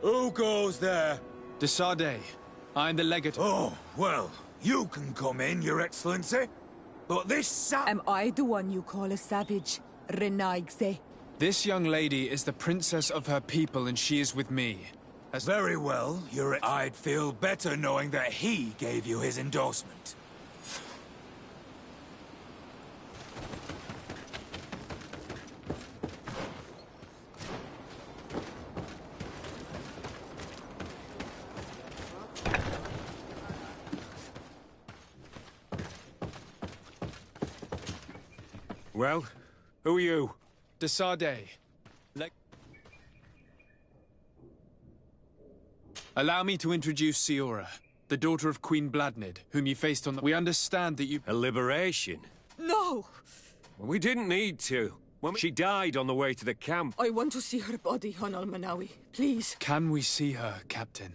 Who goes there? De Sardet. I am the legate. Oh, well, you can come in, Your Excellency. But this Am I the one you call a savage, Renaigse? This young lady is the princess of her people, and she is with me. Very well, I'd feel better knowing that he gave you his endorsement. Well, who are you? De Sardet. Allow me to introduce Siora, the daughter of Queen Bladnid, whom you faced on the... We understand that you... A liberation? No! Well, we didn't need to. She died on the way to the camp. I want to see her body on Almanawi, please. Can we see her, Captain?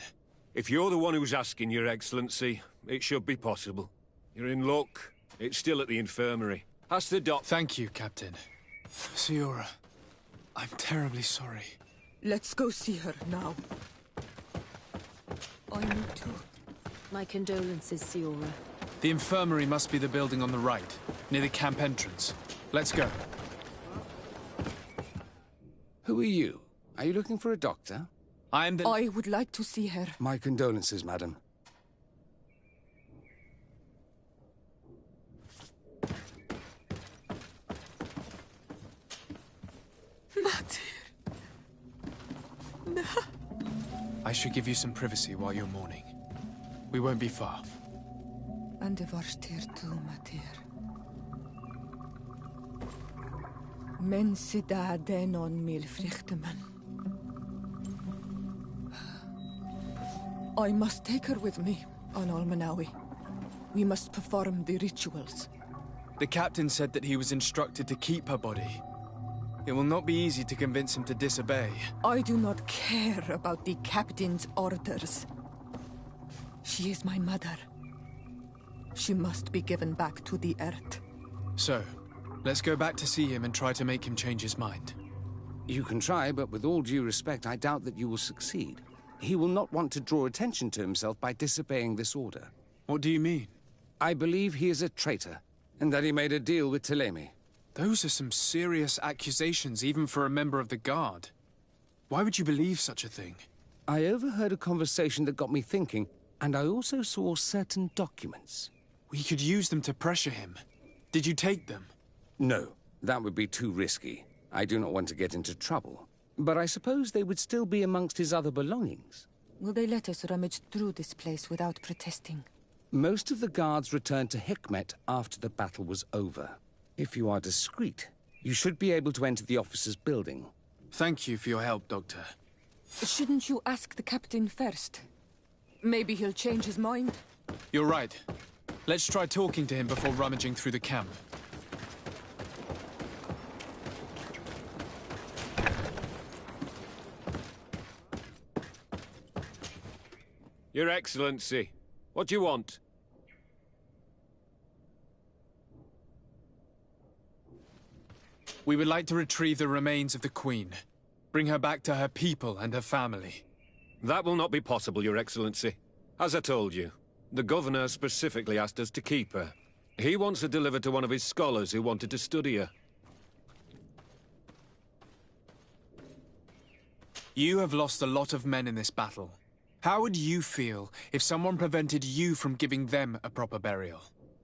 If you're the one who's asking, Your Excellency, it should be possible. You're in luck. It's still at the infirmary. Ask the doc... Thank you, Captain. Siora, I'm terribly sorry. Let's go see her now. I need to. My condolences, Siora. The infirmary must be the building on the right, near the camp entrance. Let's go. Who are you? Are you looking for a doctor? I am the... I would like to see her. My condolences, madam. No. I should give you some privacy while you're mourning. We won't be far. And de varstir tu, Matir. Men sida denon mil frichteman. I must take her with me on Almanawi. We must perform the rituals. The captain said that he was instructed to keep her body. It will not be easy to convince him to disobey. I do not care about the captain's orders. She is my mother. She must be given back to the earth. So, let's go back to see him and try to make him change his mind. You can try, but with all due respect, I doubt that you will succeed. He will not want to draw attention to himself by disobeying this order. What do you mean? I believe he is a traitor, and that he made a deal with Thélème. Those are some serious accusations, even for a member of the Guard. Why would you believe such a thing? I overheard a conversation that got me thinking, and I also saw certain documents. We could use them to pressure him. Did you take them? No, that would be too risky. I do not want to get into trouble. But I suppose they would still be amongst his other belongings. Will they let us rummage through this place without protesting? Most of the guards returned to Hikmet after the battle was over. If you are discreet, you should be able to enter the officer's building. Thank you for your help, Doctor. Shouldn't you ask the captain first? Maybe he'll change his mind. You're right. Let's try talking to him before rummaging through the camp. Your Excellency, what do you want? We would like to retrieve the remains of the Queen. Bring her back to her people and her family. That will not be possible, Your Excellency. As I told you, the Governor specifically asked us to keep her. He wants her delivered to one of his scholars who wanted to study her. You have lost a lot of men in this battle. How would you feel if someone prevented you from giving them a proper burial?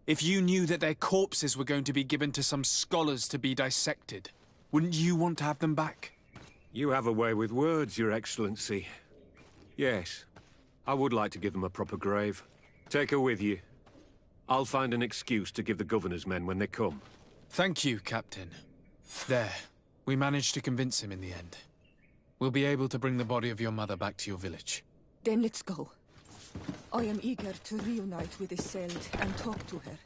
If you knew that their corpses were going to be given to some scholars to be dissected, wouldn't you want to have them back? You have a way with words, Your Excellency. Yes, I would like to give them a proper grave. Take her with you. I'll find an excuse to give the Governor's men when they come. Thank you, Captain. There. We managed to convince him in the end. We'll be able to bring the body of your mother back to your village. Then let's go. I am eager to reunite with Iseult and talk to her.